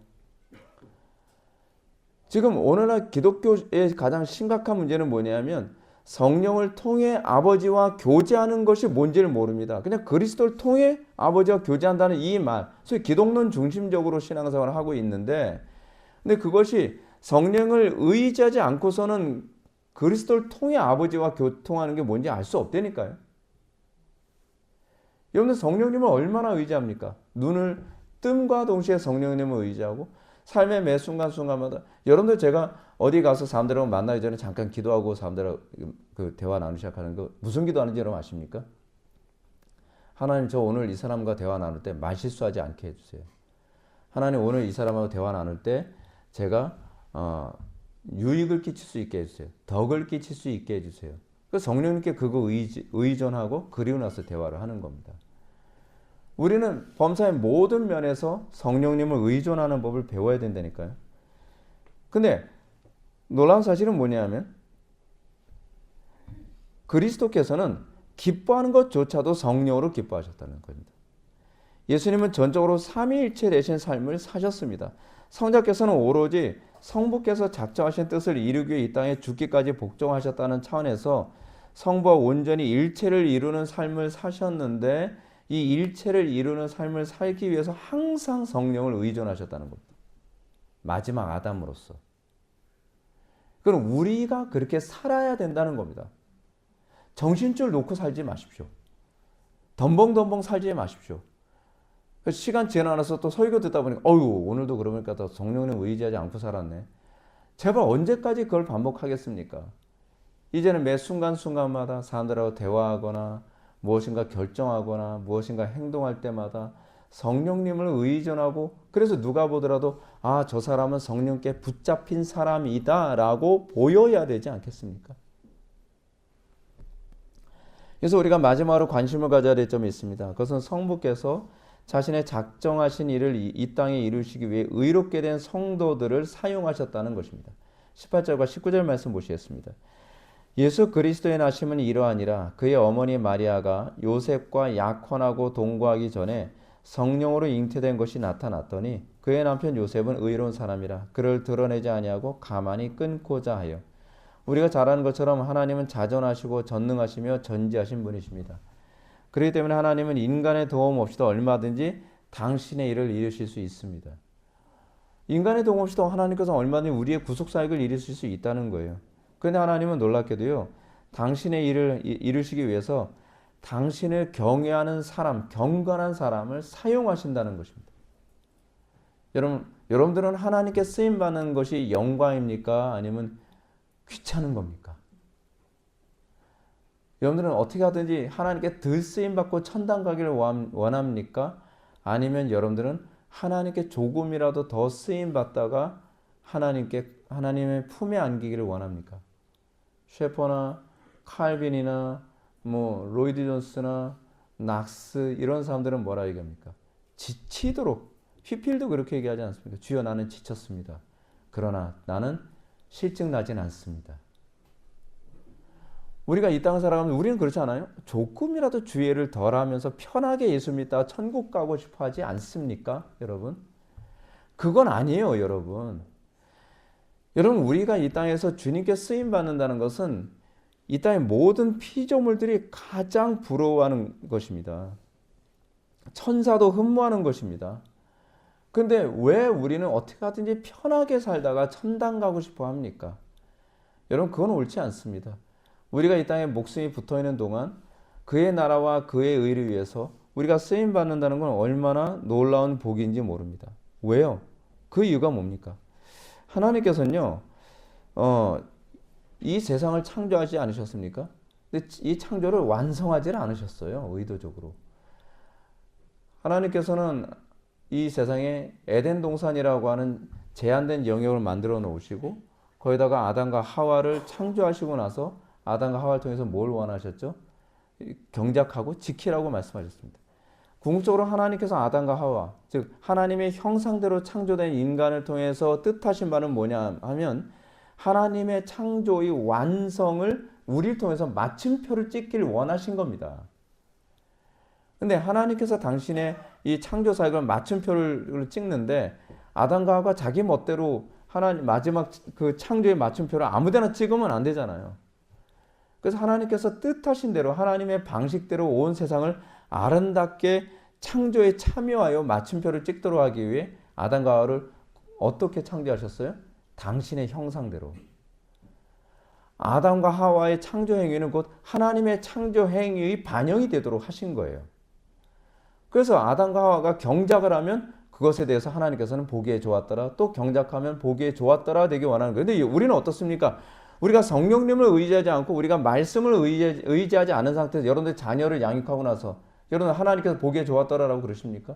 지금 오늘날 기독교의 가장 심각한 문제는 뭐냐면 성령을 통해 아버지와 교제하는 것이 뭔지를 모릅니다. 그냥 그리스도를 통해 아버지와 교제한다는 이 말, 소위 기독론 중심적으로 신앙생활을 하고 있는데, 근데 그것이 성령을 의지하지 않고서는 그리스도를 통해 아버지와 교통하는 게 뭔지 알 수 없다니까요. 여러분들 성령님을 얼마나 의지합니까? 눈을 뜸과 동시에 성령님을 의지하고 삶의 매 순간순간마다, 여러분들 제가 어디 가서 사람들하고 만나기 전에 잠깐 기도하고 사람들하고 그 대화 나누기 시작하는 거 무슨 기도하는지 여러분 아십니까? 하나님, 저 오늘 이 사람과 대화 나눌 때 말실수하지 않게 해주세요. 하나님, 오늘 이 사람하고 대화 나눌 때 제가 유익을 끼칠 수 있게 해주세요. 덕을 끼칠 수 있게 해주세요. 그 성령님께 그거 의존하고 그리고 나서 대화를 하는 겁니다. 우리는 범사의 모든 면에서 성령님을 의존하는 법을 배워야 된다니까요. 근데 놀라운 사실은 뭐냐면 그리스도께서는 기뻐하는 것조차도 성령으로 기뻐하셨다는 겁니다. 예수님은 전적으로 삼위일체 되신 삶을 사셨습니다. 성자께서는 오로지 성부께서 작정하신 뜻을 이루기 위해 이 땅에 죽기까지 복종하셨다는 차원에서 성부와 온전히 일체를 이루는 삶을 사셨는데 이 일체를 이루는 삶을 살기 위해서 항상 성령을 의존하셨다는 겁니다. 마지막 아담으로서. 그럼 우리가 그렇게 살아야 된다는 겁니다. 정신줄 놓고 살지 마십시오. 덤벙덤벙 살지 마십시오. 시간 지나서 또 설교 듣다 보니까 오늘도 그러니까 더 성령님 의지하지 않고 살았네. 제발 언제까지 그걸 반복하겠습니까? 이제는 매 순간순간마다 사람들하고 대화하거나 무엇인가 결정하거나 무엇인가 행동할 때마다 성령님을 의존하고, 그래서 누가 보더라도 저 사람은 성령께 붙잡힌 사람이다 라고 보여야 되지 않겠습니까? 그래서 우리가 마지막으로 관심을 가져야 될 점이 있습니다. 그것은 성부께서 자신의 작정하신 일을 이 땅에 이루시기 위해 의롭게 된 성도들을 사용하셨다는 것입니다. 18절과 19절 말씀 보시겠습니다. 예수 그리스도의 나심은 이러하니라. 그의 어머니 마리아가 요셉과 약혼하고 동거하기 전에 성령으로 잉태된 것이 나타났더니 그의 남편 요셉은 의로운 사람이라 그를 드러내지 아니하고 가만히 끊고자 하여. 우리가 잘 아는 것처럼 하나님은 자존하시고 전능하시며 전지하신 분이십니다. 그렇기 때문에 하나님은 인간의 도움 없이도 얼마든지 당신의 일을 이루실 수 있습니다. 인간의 도움 없이도 하나님께서 얼마든지 우리의 구속사역을 이루실 수 있다는 거예요. 그런데 하나님은 놀랍게도요, 당신의 일을 이루시기 위해서 당신을 경외하는 사람, 경건한 사람을 사용하신다는 것입니다. 여러분들은 하나님께 쓰임받는 것이 영광입니까? 아니면 귀찮은 겁니까? 여러분들은 어떻게 하든지 하나님께 덜 쓰임받고 천당 가기를 원합니까? 아니면 여러분들은 하나님께 조금이라도 더 쓰임받다가 하나님의 품에 안기기를 원합니까? 셰퍼나 칼빈이나 로이드 존스나 낙스 이런 사람들은 뭐라 얘기합니까? 지치도록. 휘필도 그렇게 얘기하지 않습니까? 주여 나는 지쳤습니다. 그러나 나는 실증 나진 않습니다. 우리가 이 땅을 살아가면 우리는 그렇지 않아요? 조금이라도 주의를 덜하면서 편하게 예수 믿다가 천국 가고 싶어 하지 않습니까? 여러분? 그건 아니에요, 여러분. 여러분, 우리가 이 땅에서 주님께 쓰임받는다는 것은 이 땅의 모든 피조물들이 가장 부러워하는 것입니다. 천사도 흠모하는 것입니다. 근데 왜 우리는 어떻게 하든지 편하게 살다가 천당 가고 싶어 합니까? 여러분, 그건 옳지 않습니다. 우리가 이 땅에 목숨이 붙어있는 동안 그의 나라와 그의 의를 위해서 우리가 쓰임받는다는 건 얼마나 놀라운 복인지 모릅니다. 왜요? 그 이유가 뭡니까? 하나님께서는요, 이 세상을 창조하지 않으셨습니까? 근데 이 창조를 완성하지는 않으셨어요, 의도적으로. 하나님께서는 이 세상에 에덴 동산이라고 하는 제한된 영역을 만들어 놓으시고 거기다가 아담과 하와를 창조하시고 나서 아담과 하와를 통해서 뭘 원하셨죠? 경작하고 지키라고 말씀하셨습니다. 궁극적으로 하나님께서 아담과 하와, 즉 하나님의 형상대로 창조된 인간을 통해서 뜻하신 바는 뭐냐 하면 하나님의 창조의 완성을 우리를 통해서 마침표를 찍길 원하신 겁니다. 근데 하나님께서 당신의 이 창조 사역을 마침표를 찍는데 아담과 하와가 자기 멋대로 하나님 마지막 그 창조의 마침표를 아무데나 찍으면 안 되잖아요. 그래서 하나님께서 뜻하신 대로 하나님의 방식대로 온 세상을 아름답게 창조에 참여하여 마침표를 찍도록 하기 위해 아담과 하와를 어떻게 창조하셨어요? 당신의 형상대로. 아담과 하와의 창조 행위는 곧 하나님의 창조 행위의 반영이 되도록 하신 거예요. 그래서 아담과 하와가 경작을 하면 그것에 대해서 하나님께서는 보기에 좋았더라, 또 경작하면 보기에 좋았더라 되기 원하는 거예요. 근데 우리는 어떻습니까? 우리가 성령님을 의지하지 않고 우리가 말씀을 의지하지 않은 상태에서 여러분들 자녀를 양육하고 나서 여러분 하나님께서 보기에 좋았더라라고 그러십니까?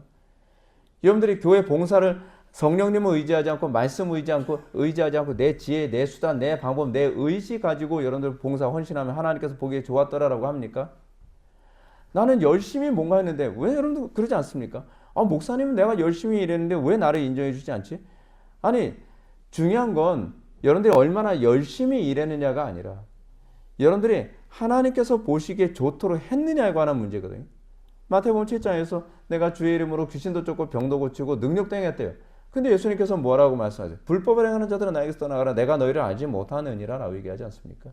여러분들이 교회 봉사를 성령님을 의지하지 않고 말씀 의지하지 않고 내 지혜, 내 수단, 내 방법, 내 의지 가지고 여러분들 봉사 헌신하면 하나님께서 보기에 좋았더라라고 합니까? 나는 열심히 뭔가 했는데 왜 여러분들 그러지 않습니까? 목사님은 내가 열심히 일했는데 왜 나를 인정해 주지 않지? 아니, 중요한 건 여러분들이 얼마나 열심히 일했느냐가 아니라 여러분들이 하나님께서 보시기에 좋도록 했느냐에 관한 문제거든요. 마태복음 7장에서 내가 주의 이름으로 귀신도 쫓고 병도 고치고 능력도 행했대요. 근데 예수님께서 뭐라고 말씀하세요? 불법을 행하는 자들은 나에게서 떠나가라. 내가 너희를 알지 못하느니라 라고 얘기하지 않습니까?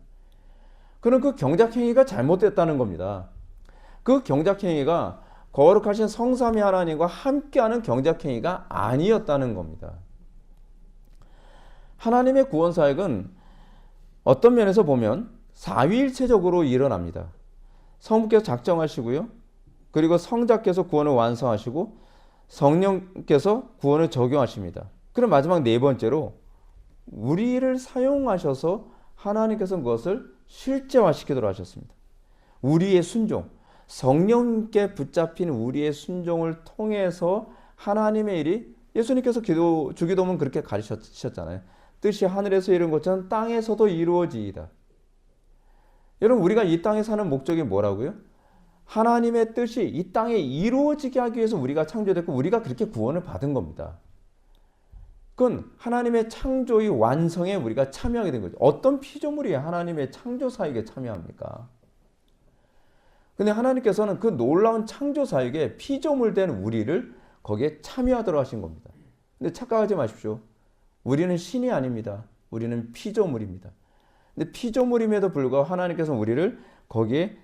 그럼 그 경작행위가 잘못됐다는 겁니다. 그 경작행위가 거룩하신 성삼위 하나님과 함께하는 경작행위가 아니었다는 겁니다. 하나님의 구원사역은 어떤 면에서 보면 사위일체적으로 일어납니다. 성부께서 작정하시고요. 그리고 성자께서 구원을 완성하시고 성령께서 구원을 적용하십니다. 그럼 마지막 네 번째로 우리를 사용하셔서 하나님께서 그것을 실제화시키도록 하셨습니다. 우리의 순종, 성령께 붙잡힌 우리의 순종을 통해서 하나님의 일이 예수님께서 주기도문 그렇게 가르치셨잖아요. 뜻이 하늘에서 이룬 것처럼 땅에서도 이루어지이다. 여러분 우리가 이 땅에 사는 목적이 뭐라고요? 하나님의 뜻이 이 땅에 이루어지게 하기 위해서 우리가 창조됐고 우리가 그렇게 구원을 받은 겁니다. 그건 하나님의 창조의 완성에 우리가 참여하게 된 거죠. 어떤 피조물이 하나님의 창조 사역에 참여합니까? 근데 하나님께서는 그 놀라운 창조 사역에 피조물 된 우리를 거기에 참여하도록 하신 겁니다. 근데 착각하지 마십시오. 우리는 신이 아닙니다. 우리는 피조물입니다. 근데 피조물임에도 불구하고 하나님께서 우리를 거기에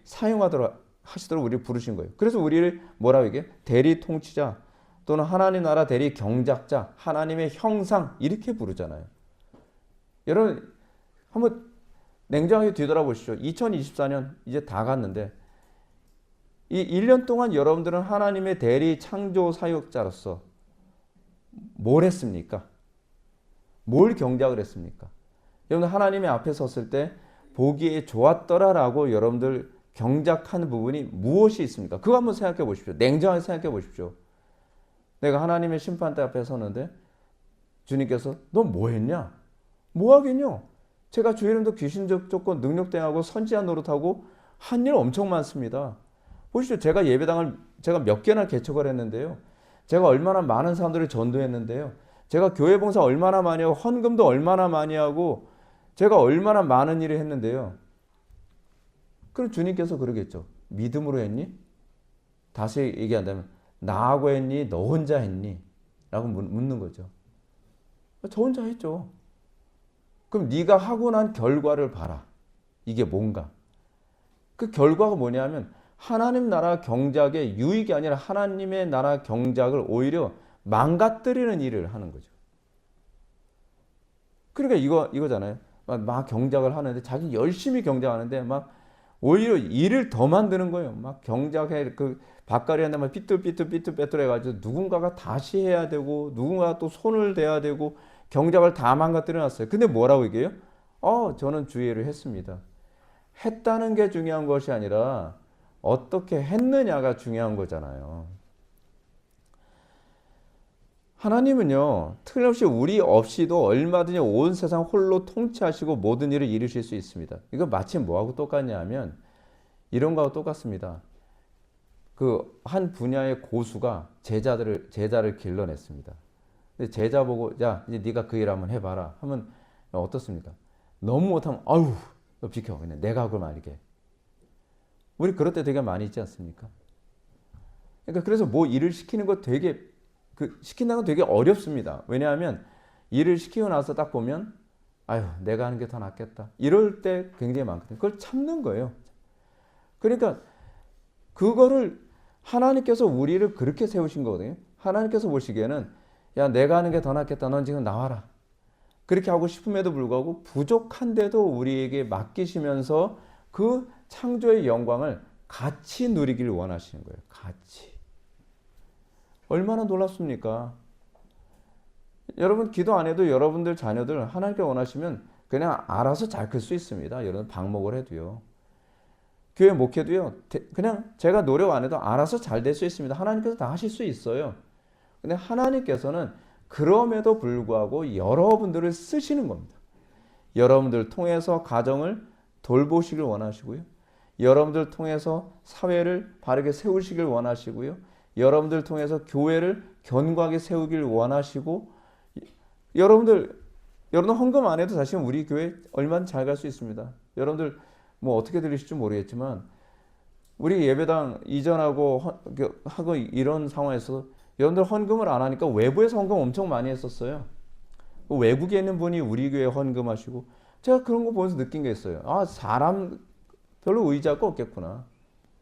하시도록 우리를 부르신 거예요. 그래서 우리를 뭐라고 얘기해? 대리 통치자 또는 하나님 나라 대리 경작자, 하나님의 형상 이렇게 부르잖아요. 여러분 한번 냉정하게 뒤돌아보시죠. 2024년 이제 다 갔는데 이 1년 동안 여러분들은 하나님의 대리 창조 사역자로서 뭘 했습니까? 뭘 경작을 했습니까? 여러분 하나님의 앞에 섰을 때 보기에 좋았더라라고 여러분들 경작한 부분이 무엇이 있습니까? 그거 한번 생각해 보십시오. 냉정하게 생각해 보십시오. 내가 하나님의 심판대 앞에 섰는데 주님께서 너 뭐 했냐? 뭐 하겠냐? 제가 주 이름도 귀신 쫓고 능력대하고 선지자 노릇하고 한 일 엄청 많습니다. 보시죠. 제가 예배당을 제가 몇 개나 개척을 했는데요. 제가 얼마나 많은 사람들을 전도했는데요. 제가 교회 봉사 얼마나 많이 하고 헌금도 얼마나 많이 하고 제가 얼마나 많은 일을 했는데요. 그럼 주님께서 그러겠죠. 믿음으로 했니? 다시 얘기한다면 나하고 했니? 너 혼자 했니? 라고 묻는 거죠. 저 혼자 했죠. 그럼 네가 하고 난 결과를 봐라. 이게 뭔가? 그 결과가 뭐냐면 하나님 나라 경작의 유익이 아니라 하나님의 나라 경작을 오히려 망가뜨리는 일을 하는 거죠. 그러니까 이거잖아요. 막 경작을 하는데 자기 열심히 경작하는데 막 오히려 일을 더 만드는 거예요. 막 경작해 그 밭갈이 한데 막 삐뚤 해가지고 누군가가 다시 해야 되고 누군가가 또 손을 대야 되고 경작을 다 망가뜨려 놨어요. 근데 뭐라고 얘기해요? 저는 주의를 했습니다. 했다는 게 중요한 것이 아니라 어떻게 했느냐가 중요한 거잖아요. 하나님은요, 틀림없이 우리 없이도 얼마든지 온 세상 홀로 통치하시고 모든 일을 이루실 수 있습니다. 이거 마치 뭐하고 똑같냐 하면 이런 거하고 똑같습니다. 그 한 분야의 고수가 제자를 길러냈습니다. 근데 제자 보고 야 이제 네가 그 일 한번 해봐라 하면 어떻습니까? 너무 못하면 아유 너 비켜 그냥 내가 그걸 말이게. 우리 그럴 때 되게 많이 있지 않습니까? 그러니까 그래서 뭐 일을 시키는 거 되게 시킨다는 건 되게 어렵습니다. 왜냐하면 일을 시키고 나서 딱 보면 아유 내가 하는 게 더 낫겠다. 이럴 때 굉장히 많거든요. 그걸 참는 거예요. 그러니까 그거를 하나님께서 우리를 그렇게 세우신 거거든요. 하나님께서 보시기에는 야 내가 하는 게 더 낫겠다. 넌 지금 나와라. 그렇게 하고 싶음에도 불구하고 부족한데도 우리에게 맡기시면서 그 창조의 영광을 같이 누리길 원하시는 거예요. 같이. 얼마나 놀랍습니까? 여러분 기도 안 해도 여러분들 자녀들 하나님께 원하시면 그냥 알아서 잘 클 수 있습니다. 여러분 방목을 해도요. 교회 목회도요. 그냥 제가 노력 안 해도 알아서 잘 될 수 있습니다. 하나님께서 다 하실 수 있어요. 근데 하나님께서는 그럼에도 불구하고 여러분들을 쓰시는 겁니다. 여러분들 통해서 가정을 돌보시길 원하시고요. 여러분들 통해서 사회를 바르게 세우시길 원하시고요. 여러분들 통해서 교회를 견고하게 세우길 원하시고 여러분들 헌금 안 해도 사실 우리 교회 얼마나 잘 갈 수 있습니다. 여러분들 뭐 어떻게 들리실지 모르겠지만 우리 예배당 이전하고 하고 이런 상황에서 여러분들 헌금을 안 하니까 외부에서 헌금 엄청 많이 했었어요. 외국에 있는 분이 우리 교회 헌금하시고 제가 그런 거 보면서 느낀 게 있어요. 아, 사람 별로 의지할 거 없겠구나.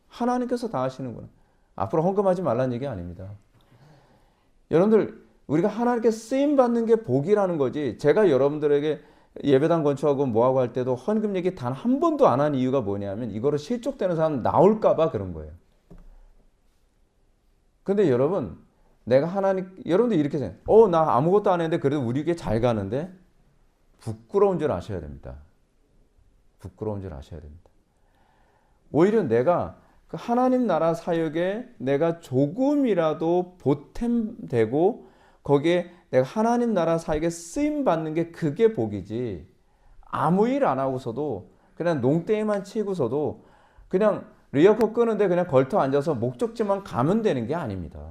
하나님께서 다 하시는구나. 앞으로 헌금하지 말라는 얘기 아닙니다. 여러분들 우리가 하나님께 쓰임 받는 게 복이라는 거지. 제가 여러분들에게 예배당 건축하고 뭐하고 할 때도 헌금 얘기 단 한 번도 안 한 이유가 뭐냐면 이거로 실족되는 사람 나올까 봐 그런 거예요. 근데 여러분 내가 여러분들 이렇게 생각해요. 나 아무것도 안 했는데 그래도 우리 교회 잘 가는데 부끄러운 줄 아셔야 됩니다. 부끄러운 줄 아셔야 됩니다. 오히려 내가 그 하나님 나라 사역에 내가 조금이라도 보탬되고 거기에 내가 하나님 나라 사역에 쓰임 받는 게 그게 복이지. 아무 일 안 하고서도 그냥 농땡이만 치고서도 그냥 리어커 끄는데 그냥 걸터 앉아서 목적지만 가면 되는 게 아닙니다.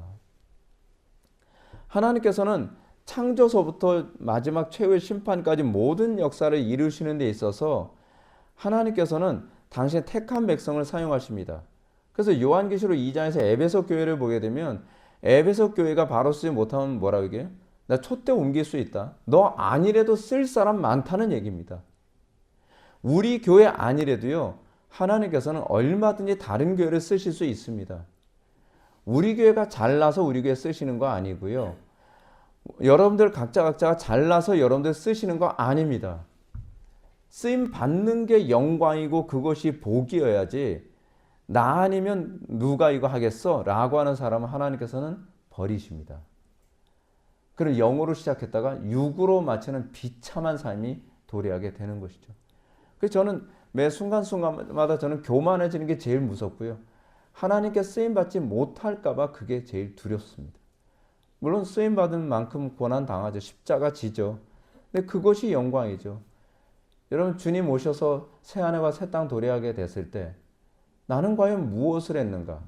하나님께서는 창조서부터 마지막 최후의 심판까지 모든 역사를 이루시는 데 있어서 하나님께서는 당신의 택한 백성을 사용하십니다. 그래서 요한계시록 2장에서 에베소 교회를 보게 되면 에베소 교회가 바로 쓰지 못하면 뭐라고 얘기해요? 나 촛대 옮길 수 있다. 너 아니래도 쓸 사람 많다는 얘기입니다. 우리 교회 아니래도요. 하나님께서는 얼마든지 다른 교회를 쓰실 수 있습니다. 우리 교회가 잘나서 우리 교회 쓰시는 거 아니고요. 여러분들 각자가 잘나서 여러분들 쓰시는 거 아닙니다. 쓰임 받는 게 영광이고 그것이 복이어야지 나 아니면 누가 이거 하겠어? 라고 하는 사람은 하나님께서는 버리십니다. 그리고 영으로 시작했다가 육으로 마치는 비참한 삶이 도래하게 되는 것이죠. 그래서 저는 매 순간순간마다 저는 교만해지는 게 제일 무섭고요. 하나님께 쓰임받지 못할까 봐 그게 제일 두렵습니다. 물론 쓰임받은 만큼 고난 당하죠. 십자가 지죠. 근데 그것이 영광이죠. 여러분 주님 오셔서 새하늘과 새 땅 도래하게 됐을 때 나는 과연 무엇을 했는가?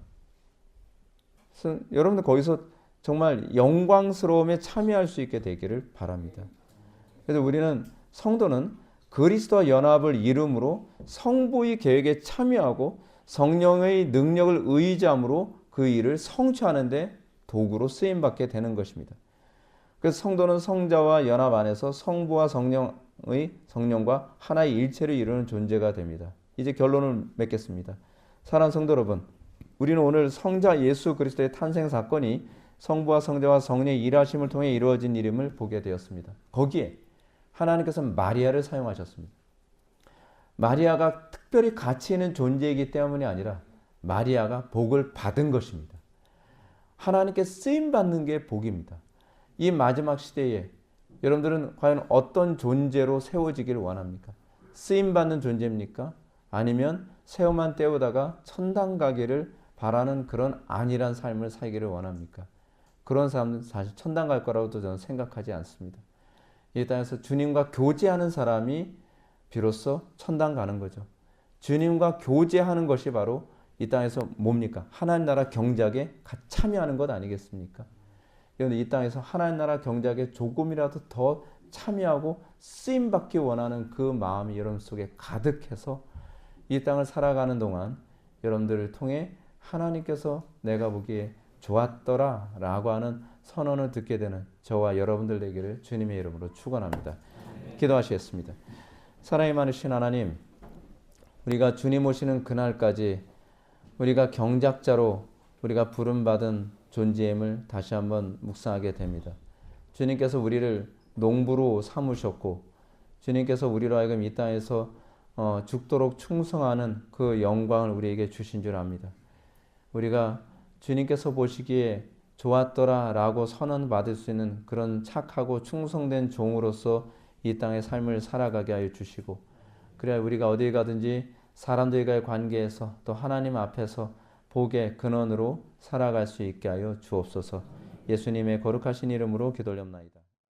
여러분들 거기서 정말 영광스러움에 참여할 수 있게 되기를 바랍니다. 그래서 우리는 성도는 그리스도와 연합을 이룸으로 성부의 계획에 참여하고 성령의 능력을 의지함으로 그 일을 성취하는 데 도구로 쓰임받게 되는 것입니다. 그래서 성도는 성자와 연합 안에서 성부와 성령과 하나의 일체를 이루는 존재가 됩니다. 이제 결론을 맺겠습니다. 사랑하는 성도 여러분, 우리는 오늘 성자 예수 그리스도의 탄생 사건이 성부와 성자와 성령의 일하심을 통해 이루어진 일임을 보게 되었습니다. 거기에 하나님께서는 마리아를 사용하셨습니다. 마리아가 특별히 가치 있는 존재이기 때문이 아니라 마리아가 복을 받은 것입니다. 하나님께 쓰임받는 게 복입니다. 이 마지막 시대에 여러분들은 과연 어떤 존재로 세워지기를 원합니까? 쓰임받는 존재입니까? 아니면 새우만 때우다가 천당 가기를 바라는 그런 안일한 삶을 살기를 원합니까? 그런 사람은 사실 천당 갈 거라고도 저는 생각하지 않습니다. 이 땅에서 주님과 교제하는 사람이 비로소 천당 가는 거죠. 주님과 교제하는 것이 바로 이 땅에서 뭡니까? 하나님 나라 경작에 참여하는 것 아니겠습니까? 그런데 이 땅에서 하나님 나라 경작에 조금이라도 더 참여하고 쓰임받기 원하는 그 마음이 여러분 속에 가득해서 이 땅을 살아가는 동안 여러분들을 통해 하나님께서 내가 보기에 좋았더라 라고 하는 선언을 듣게 되는 저와 여러분들 되기를 주님의 이름으로 축원합니다. 기도하시겠습니다. 사랑이 많으신 하나님, 우리가 주님 오시는 그날까지 우리가 경작자로 우리가 부름받은 존재임을 다시 한번 묵상하게 됩니다. 주님께서 우리를 농부로 삼으셨고 주님께서 우리로 하여금 이 땅에서 죽도록 충성하는 그 영광을 우리에게 주신 줄 압니다. 우리가 주님께서 보시기에 좋았더라 라고 선언받을 수 있는 그런 착하고 충성된 종으로서 이 땅의 삶을 살아가게 하여 주시고 그래야 우리가 어디에 가든지 사람들과의 관계에서 또 하나님 앞에서 복의 근원으로 살아갈 수 있게 하여 주옵소서. 예수님의 거룩하신 이름으로 기도올옵나이다.